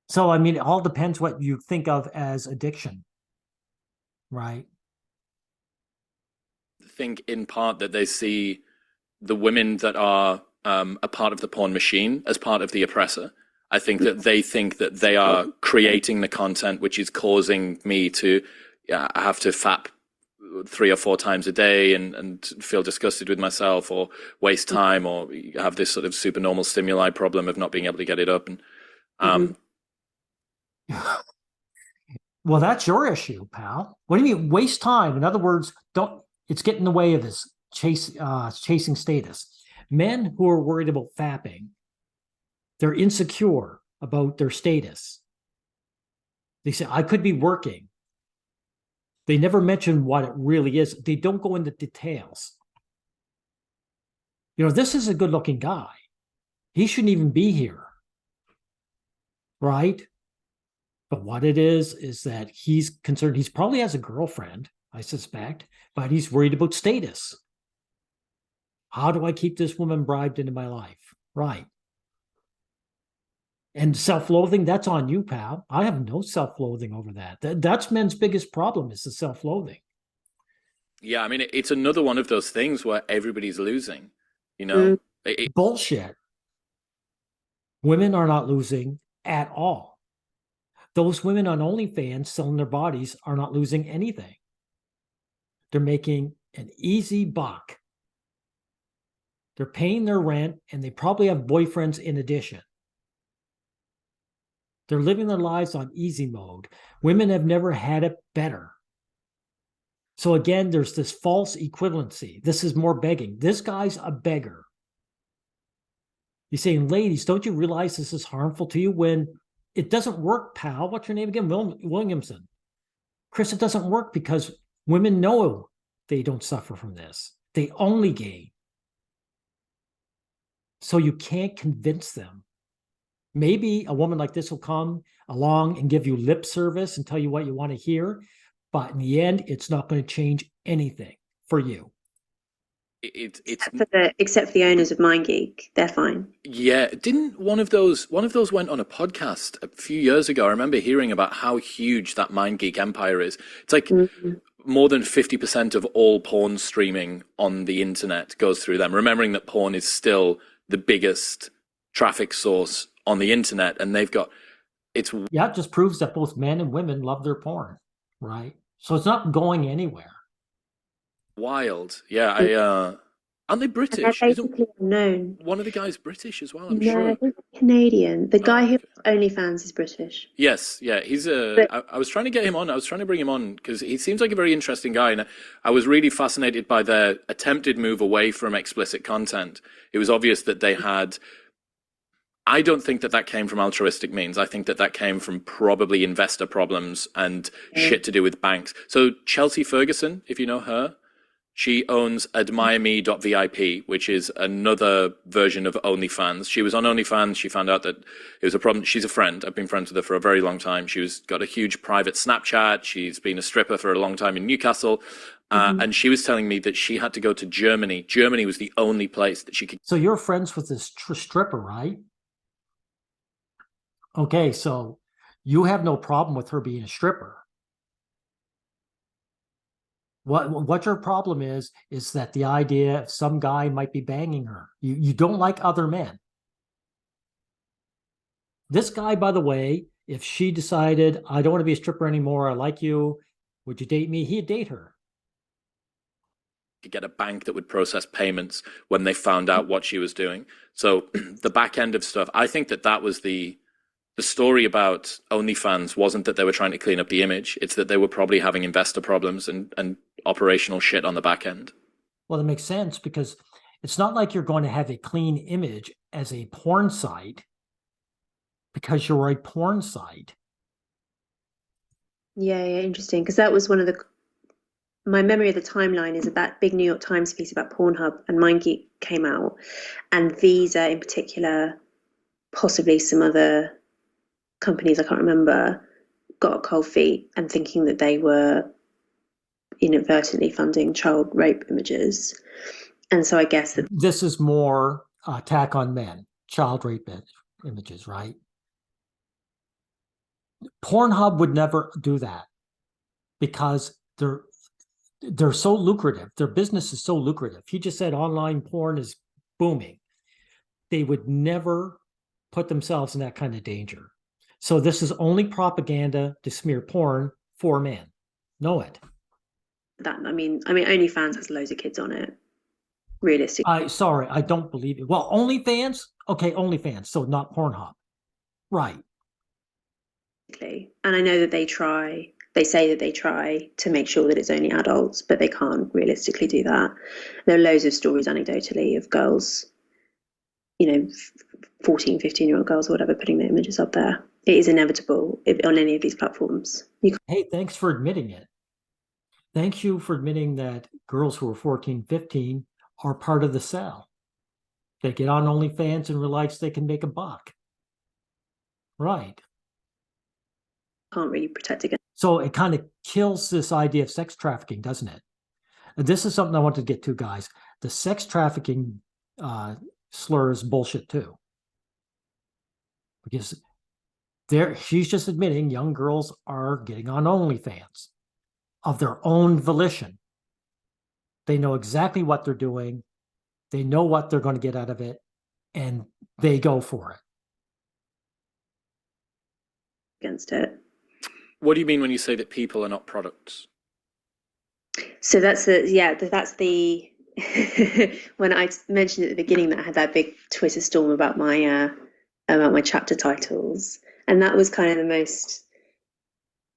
So I mean, it all depends what you think of as addiction, right? think in part that they see the women that are a part of the porn machine as part of the oppressor. I think that they think that they are creating the content which is causing me to have to fap 3 or 4 times a day and feel disgusted with myself, or waste time, or have this sort of supernormal stimuli problem of not being able to get it up. And Well, that's your issue, pal. What do you mean waste time? In other words, don't it's getting in the way of this chasing status. Men who are worried about fapping, they're insecure about their status. They say, I could be working. They never mention what it really is. They don't go into details. This is a good looking guy. He shouldn't even be here. Right? But what it is that he's concerned. He's probably has a girlfriend, I suspect, but he's worried about status. How do I keep this woman bribed into my life? Right. And self-loathing, that's on you, pal. I have no self-loathing over that. That's men's biggest problem is the self-loathing. Yeah, I mean, it's another one of those things where everybody's losing, you know? Bullshit. Women are not losing at all. Those women on OnlyFans selling their bodies are not losing anything. They're making an easy buck. They're paying their rent, and they probably have boyfriends in addition. They're living their lives on easy mode. Women have never had it better. So again, there's this false equivalency. This is more begging. This guy's a beggar. You're saying, ladies, don't you realize this is harmful to you? When it doesn't work, pal. What's your name again? Williamson. Chris, it doesn't work because women know they don't suffer from this. They only gain. So you can't convince them. Maybe a woman like this will come along and give you lip service and tell you what you want to hear. But in the end, it's not going to change anything for you. Except for the owners of MindGeek, they're fine. Yeah, didn't one of those went on a podcast a few years ago? I remember hearing about how huge that MindGeek empire is. It's like more than 50% of all porn streaming on the internet goes through them. Remembering that porn is still the biggest traffic source on the internet, and they've got it just proves that both men and women love their porn, right? So it's not going anywhere. Wild. Yeah, aren't they British? They're basically unknown. One of the guys British as well, I'm sure. No, Canadian. The guy who OnlyFans is British. Yes, yeah. He's I was trying to get him on. I was trying to bring him on because he seems like a very interesting guy. And I was really fascinated by their attempted move away from explicit content. It was obvious that they had... I don't think that came from altruistic means. I think that came from probably investor problems and shit to do with banks. So Chelsea Ferguson, if you know her, she owns admireme.vip, which is another version of OnlyFans. She was on OnlyFans. She found out that it was a problem. She's a friend. I've been friends with her for a very long time. She's got a huge private Snapchat. She's been a stripper for a long time in Newcastle. And she was telling me that she had to go to Germany. Germany was the only place that she could. So you're friends with this stripper, right? Okay, so you have no problem with her being a stripper. What your problem is that the idea of some guy might be banging her. You don't like other men. This guy, by the way, if she decided, I don't want to be a stripper anymore, I like you, would you date me? He'd date her. Could get a bank that would process payments when they found out what she was doing. So the back end of stuff, I think that was the story about OnlyFans wasn't that they were trying to clean up the image. It's that they were probably having investor problems and operational shit on the back end. Well, that makes sense because it's not like you're going to have a clean image as a porn site because you're a porn site. Yeah, interesting. Because that was one of my memory of the timeline is that big New York Times piece about Pornhub and MindGeek came out, and Visa in particular, possibly some other companies I can't remember, got cold feet and thinking that they were inadvertently funding child rape images. And so I guess that this is more attack on men, child rape images, right? Pornhub would never do that because they're so lucrative. Their business is so lucrative. He just said online porn is booming. They would never put themselves in that kind of danger. So this is only propaganda to smear porn for men. Know it. I mean, OnlyFans has loads of kids on it. Realistically. Sorry, I don't believe it. Well, OnlyFans? Okay, OnlyFans, so not Pornhub. Right. And I know that they say that they try to make sure that it's only adults, but they can't realistically do that. There are loads of stories anecdotally of girls, 14, 15-year-old girls or whatever, putting their images up there. It is inevitable on any of these platforms. Hey, thanks for admitting it. Thank you for admitting that girls who are 14, 15 are part of the cell. They get on OnlyFans and realize they can make a buck. Right. Can't really protect against. So it kind of kills this idea of sex trafficking, doesn't it? And this is something I wanted to get to, guys. The sex trafficking slur is bullshit too. Because she's just admitting young girls are getting on OnlyFans of their own volition. They know exactly what they're doing. They know what they're going to get out of it, and they go for it. Against it. What do you mean when you say that people are not products? So that's the when I mentioned at the beginning that I had that big Twitter storm about my chapter titles, and that was kind of the most,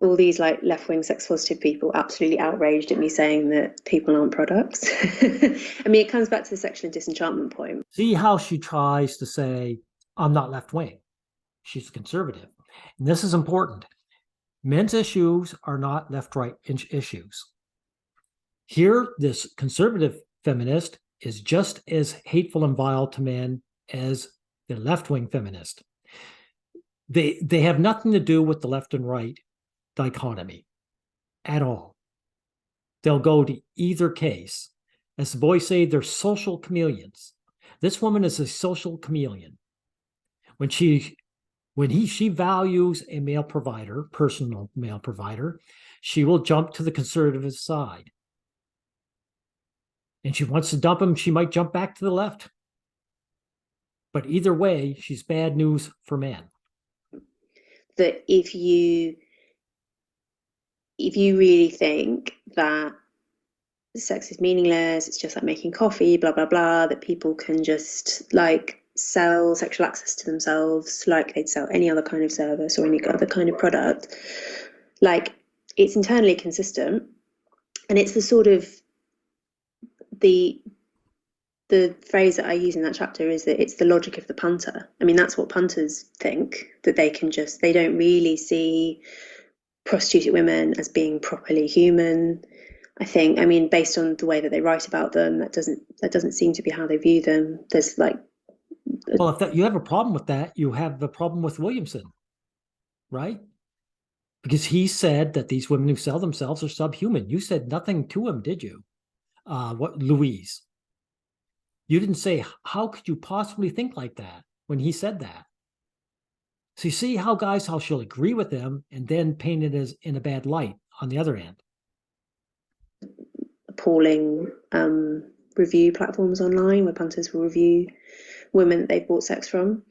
all these like left-wing sex positive people absolutely outraged at me saying that people aren't products. I mean, it comes back to the sexual disenchantment point. See how she tries to say, I'm not left-wing. She's conservative. And this is important. Men's issues are not left-right issues. Here, this conservative feminist is just as hateful and vile to men as the left-wing feminist. They have nothing to do with the left and right dichotomy at all. They'll go to either case. As the boys say, they're social chameleons. This woman is a social chameleon. When she values a male provider, personal male provider, she will jump to the conservative side. And she wants to dump him, she might jump back to the left. But either way, she's bad news for men. That if you really think that sex is meaningless, it's just like making coffee, blah, blah, blah, that people can just like sell sexual access to themselves like they'd sell any other kind of service or any other kind of product, like it's internally consistent. And it's the sort of the phrase that I use in that chapter is that it's the logic of the punter. I mean, that's what punters think, that they don't really see prostituted women as being properly human. I think, I mean, based on the way that they write about them, that doesn't seem to be how they view them. There's like, well, if you have a problem with that, you have the problem with Williamson, right? Because he said that these women who sell themselves are subhuman. You said nothing to him, did you? Louise? You didn't say, how could you possibly think like that when he said that? So you see how she'll agree with them and then paint it as in a bad light on the other end. Appalling review platforms online where punters will review women that they've bought sex from,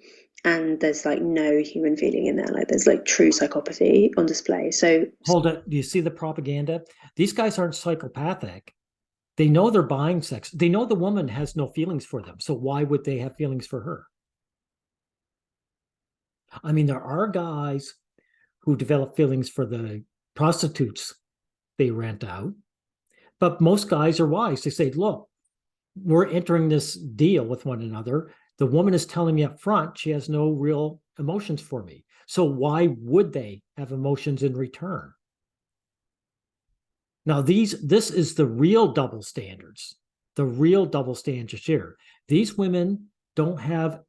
and there's like no human feeling in there. Like there's like true psychopathy on display. So hold it. Do you see the propaganda? These guys aren't psychopathic. They know they're buying sex. They know the woman has no feelings for them. So why would they have feelings for her? I mean, there are guys who develop feelings for the prostitutes they rent out, but most guys are wise. They say, look, we're entering this deal with one another. The woman is telling me up front she has no real emotions for me. So why would they have emotions in return? Now, this is the real double standards. The real double standards here. These women don't have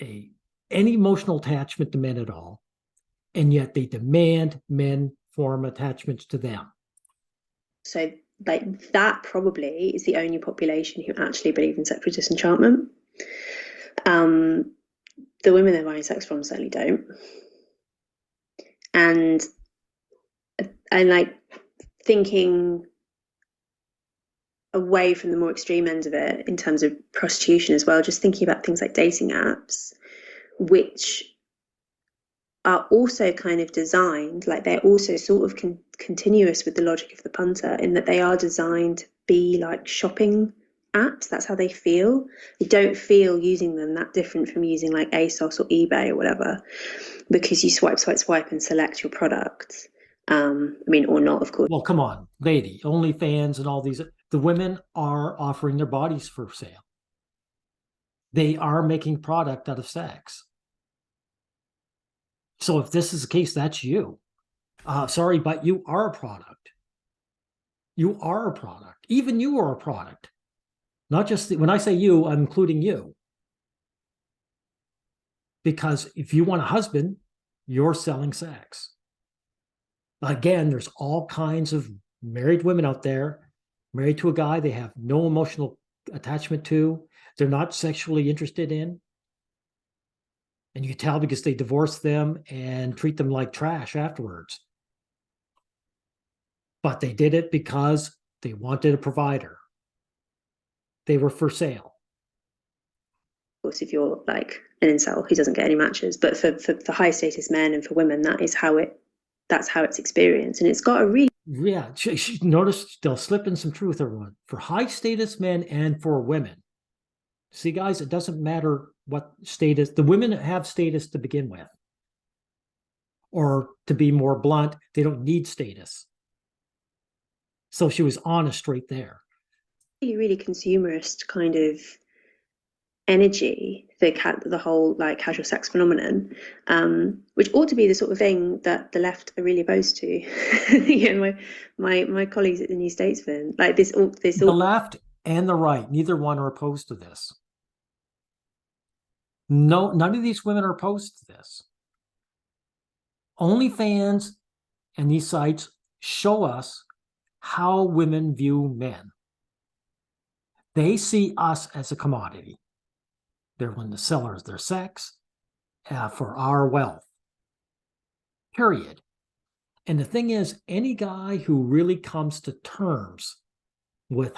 any emotional attachment to men at all, and yet they demand men form attachments to them. So like that probably is the only population who actually believe in sexual disenchantment. The women they're buying sex from certainly don't. And like thinking away from the more extreme end of it in terms of prostitution as well, just thinking about things like dating apps, which are also kind of designed, like they're also sort of continuous with the logic of the punter in that they are designed to be like shopping act. That's how they feel. They don't feel using them that different from using like ASOS or eBay or whatever, because you swipe and select your product. I mean, or not, of course. Well, come on, lady, OnlyFans and all these, the women are offering their bodies for sale. They are making product out of sex. So if this is the case, that's you. Sorry, but you are a product. You are a product. Even you are a product. Not just when I say you, I'm including you. Because if you want a husband, you're selling sex. Again, there's all kinds of married women out there, married to a guy they have no emotional attachment to, they're not sexually interested in. And you can tell because they divorce them and treat them like trash afterwards. But they did it because they wanted a provider. They were for sale. Of course, if you're like an incel who doesn't get any matches, but for high status men and for women, that's how it's experienced, and it's got a really Notice they'll slip in some truth, everyone. For high status men and for women. See, guys, it doesn't matter what status. The women have status to begin with. Or to be more blunt, they don't need status. So she was honest right there. really consumerist kind of energy, the whole like casual sex phenomenon, which ought to be the sort of thing that the left are really opposed to. You know, my colleagues at the New Statesman, like the left and the right, neither one are opposed to this. No, none of these women are opposed to this. OnlyFans and these sites show us how women view men. They see us as a commodity. They're when the sellers their sex for our wealth. Period. And the thing is, any guy who really comes to terms with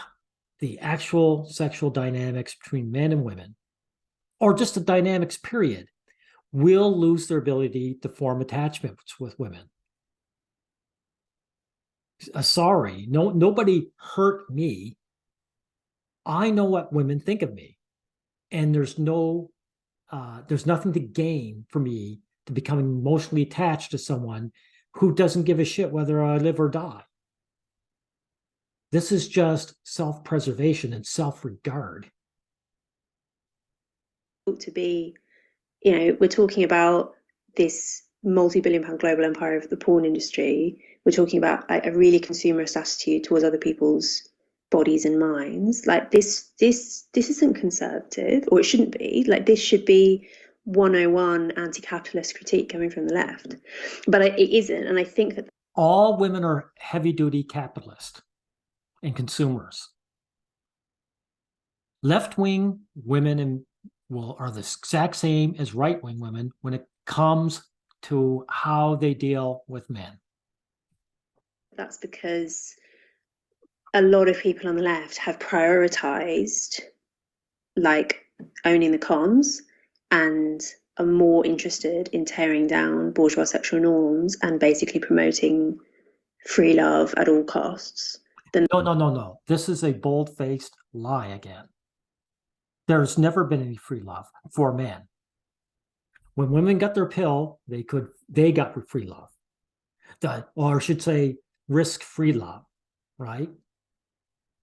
the actual sexual dynamics between men and women, or just the dynamics, period, will lose their ability to form attachments with women. Sorry, nobody hurt me. I know what women think of me. And there's nothing to gain for me to becoming emotionally attached to someone who doesn't give a shit whether I live or die. This is just self-preservation and self-regard. To be, you know, we're talking about this multi-billion-pound global empire of the porn industry. We're talking about like, a really consumerist attitude towards other people's bodies and minds. Like this isn't conservative, or it shouldn't be. Like this should be 101 anti-capitalist critique coming from the left, but it isn't. And I think that all women are heavy-duty capitalists and consumers. Left-wing women are the exact same as right-wing women when it comes to how they deal with men. That's because a lot of people on the left have prioritized like owning the cons and are more interested in tearing down bourgeois sexual norms and basically promoting free love at all costs. No. This is a bold-faced lie again. There's never been any free love for men. When women got their pill, they got free love. Or I should say risk-free love, right?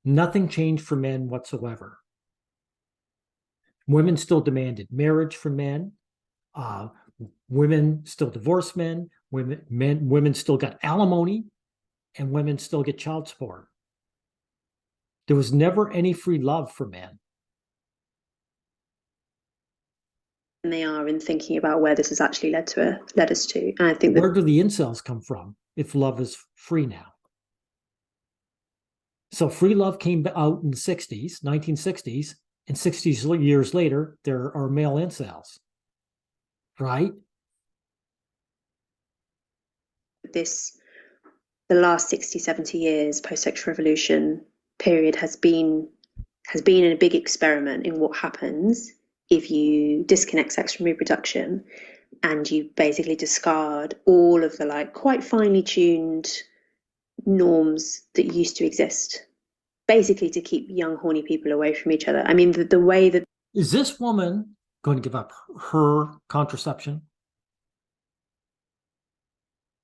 Nothing changed for men whatsoever. Women still demanded marriage from men. Women still divorced men. Women still got alimony, and women still get child support. There was never any free love for men. And they are in thinking about where this has actually led us to. And I think where do the incels come from if love is free now? So free love came out in the 60s, 1960s, and 60 years later, there are male incels, right? The last 60, 70 years, post-sexual revolution period has been a big experiment in what happens if you disconnect sex from reproduction and you basically discard all of the like quite finely tuned norms that used to exist basically to keep young, horny people away from each other. I mean, the way that... Is this woman going to give up her contraception?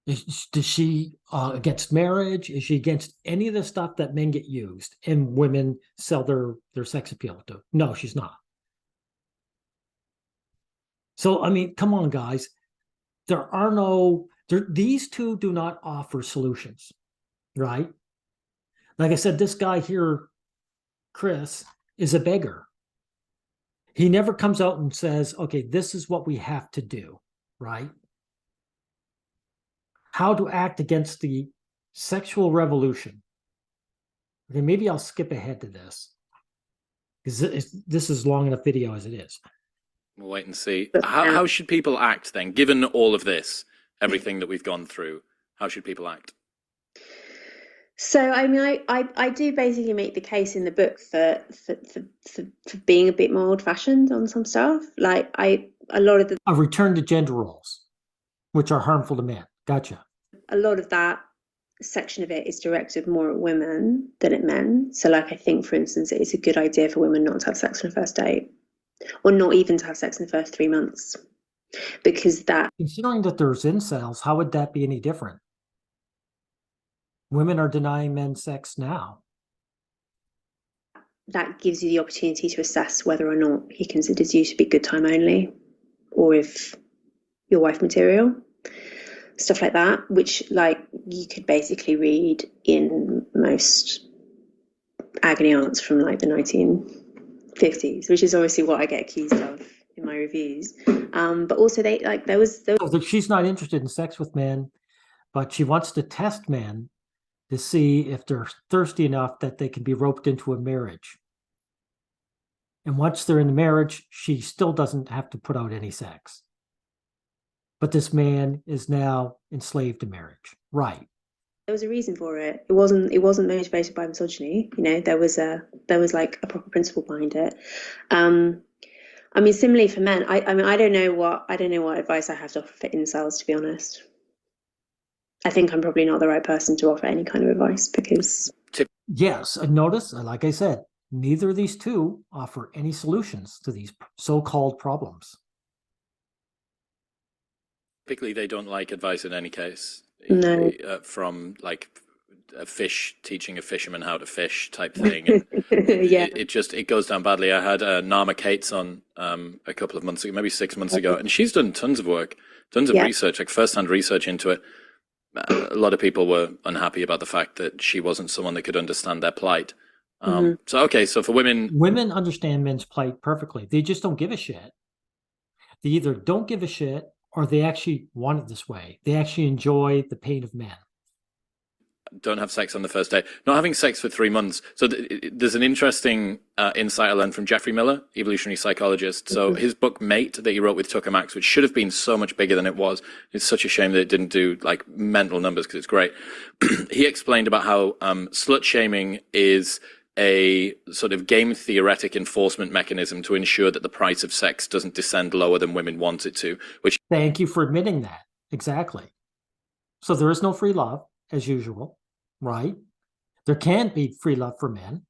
Is she against marriage? Is she against any of the stuff that men get used and women sell their sex appeal to? No, she's not. So, I mean, come on, guys. These two do not offer solutions, right? Like I said, this guy here, Chris, is a beggar. He never comes out and says, okay, this is what we have to do, right? How to act against the sexual revolution. Okay, maybe I'll skip ahead to this because this is long enough video as it is. We'll wait and see. How should people act then, given all of this, everything that we've gone through? How should people act? So, I mean, I do basically make the case in the book for being a bit more old-fashioned on some stuff. Like a return to gender roles, which are harmful to men. Gotcha. A lot of that section of it is directed more at women than at men. So, like, I think, for instance, it's a good idea for women not to have sex on a first date, or not even to have sex in the first 3 months, because that... Considering that there's incels, how would that be any different? Women are denying men sex now. That gives you the opportunity to assess whether or not he considers you to be good time only, or if you're wife material. Stuff like that, which, like, you could basically read in most agony aunts from, like, the 1950s, which is obviously what I get accused of in my reviews. But also, there was she's not interested in sex with men, but she wants to test men to see if they're thirsty enough that they can be roped into a marriage. And once they're in the marriage, she still doesn't have to put out any sex. But this man is now enslaved to marriage. Right. There was a reason for it. It wasn't motivated by misogyny. You know, there was like a proper principle behind it. I mean, similarly for men, I mean, I don't know what advice I have to offer for incels, to be honest. I think I'm probably not the right person to offer any kind of advice because... Yes, and notice, like I said, neither of these two offer any solutions to these so-called problems. Typically, they don't like advice in any case. No. From like a fish teaching a fisherman how to fish type thing. And yeah. It goes down badly. I had Nama Cates on a couple of months ago, maybe 6 months ago, and she's done tons of work, tons of research, like first-hand research into it. A lot of people were unhappy about the fact that she wasn't someone that could understand their plight. So for women understand men's plight perfectly. They just don't give a shit. They either don't give a shit or they actually want it this way. They actually enjoy the pain of men. Don't have sex on the first day. Not having sex for 3 months. So there's an interesting insight I learned from Jeffrey Miller, evolutionary psychologist. So his book Mate that he wrote with Tucker Max, which should have been so much bigger than it was. It's such a shame that it didn't do like mental numbers because it's great. He explained about how slut shaming is a sort of game theoretic enforcement mechanism to ensure that the price of sex doesn't descend lower than women want it to. Which thank you for admitting that. Exactly. So there is no free love, as usual, right? There can't be free love for men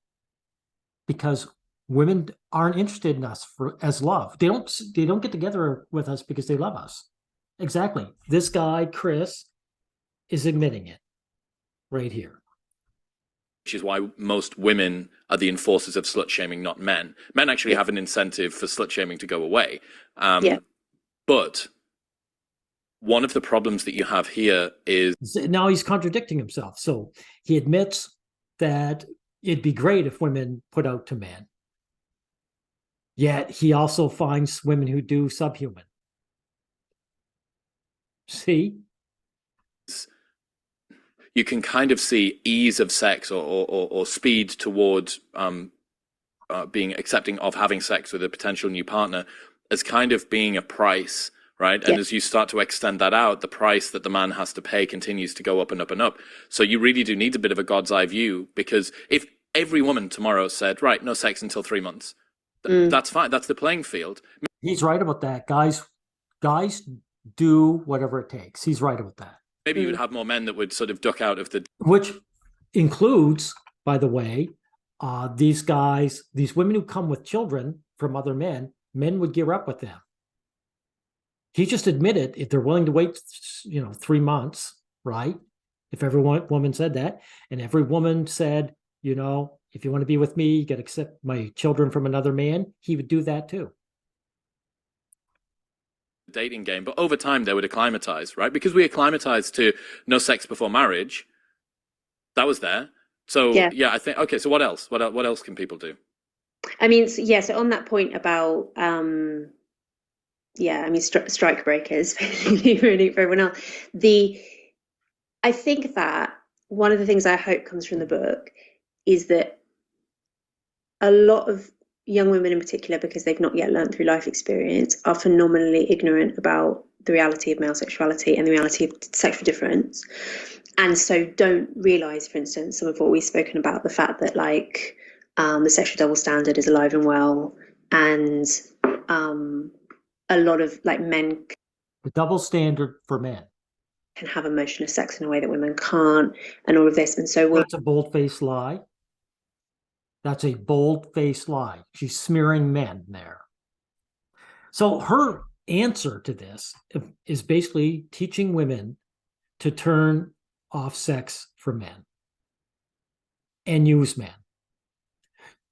because women aren't interested in us as love. They don't get together with us because they love us. Exactly. This guy, Chris, is admitting it right here. Which is why most women are the enforcers of slut shaming, not men. Men actually have an incentive for slut shaming to go away. But one of the problems that you have here is... Now he's contradicting himself. So he admits that it'd be great if women put out to men. Yet he also finds women who do subhuman. See? You can kind of see ease of sex or speed towards being accepting of having sex with a potential new partner as kind of being a price, right? And as you start to extend that out, the price that the man has to pay continues to go up and up and up. So you really do need a bit of a God's eye view, because if every woman tomorrow said, right, no sex until 3 months, that's fine. That's the playing field. He's right about that. Guys do whatever it takes. He's right about that. Maybe you would have more men that would sort of duck out of the... Which includes, by the way, these guys, these women who come with children from other men, men would gear up with them. He just admitted if they're willing to wait, 3 months, right? If every woman said that, and every woman said, if you want to be with me, you got to accept my children from another man, he would do that too. Dating game, but over time they would acclimatize, right? Because we acclimatized to no sex before marriage. That was there. So yeah, I think, okay, so what else? What else can people do? I mean, so on that point about strike breakers, basically, really, for everyone else. I think that one of the things I hope comes from the book is that a lot of young women in particular, because they've not yet learned through life experience, are phenomenally ignorant about the reality of male sexuality and the reality of sexual difference. And so don't realise, for instance, some of what we've spoken about, the fact that the sexual double standard is alive and well, and a lot of men, the double standard for men, can have emotional sex in a way that women can't, and all of this. And so that's a bold-faced lie. That's a bold-faced lie. She's smearing men there. So her answer to this is basically teaching women to turn off sex for men and use men.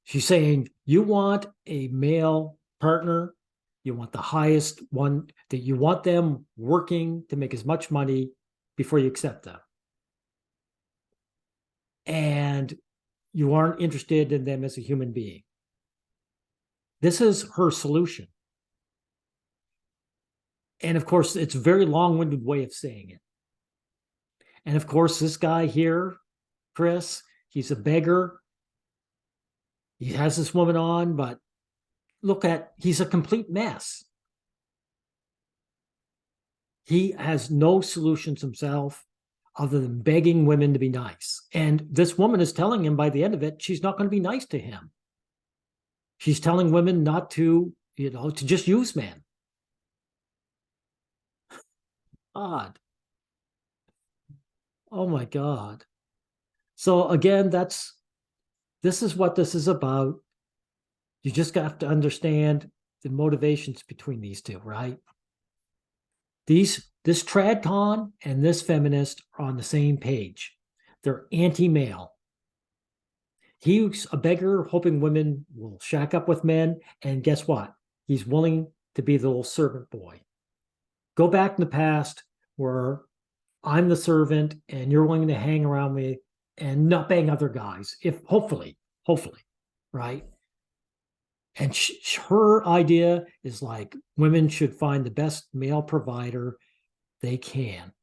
She's saying, you want a male partner, you want the highest one, that you want them working to make as much money before you accept them. And you aren't interested in them as a human being. This is her solution. And of course, it's a very long-winded way of saying it. And of course, this guy here, Chris, he's a beggar. He has this woman on, but he's a complete mess. He has no solutions himself other than begging women to be nice. And this woman is telling him by the end of it, she's not going to be nice to him. She's telling women not to, to just use men. God. Oh my God. So again, this is what this is about. You just have to understand the motivations between these two, right? This Tradcon and this feminist are on the same page. They're anti-male. He's a beggar hoping women will shack up with men, and guess what? He's willing to be the little servant boy. Go back in the past where I'm the servant and you're willing to hang around me and not bang other guys, if hopefully, right? And her idea is women should find the best male provider they can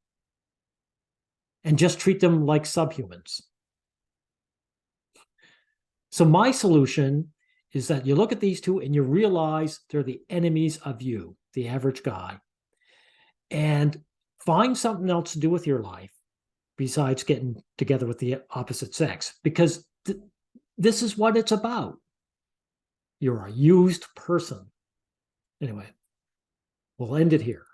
and just treat them like subhumans. So my solution is that you look at these two and you realize they're the enemies of you, the average guy, and find something else to do with your life besides getting together with the opposite sex, because this is what it's about. You're a used person. Anyway, we'll end it here.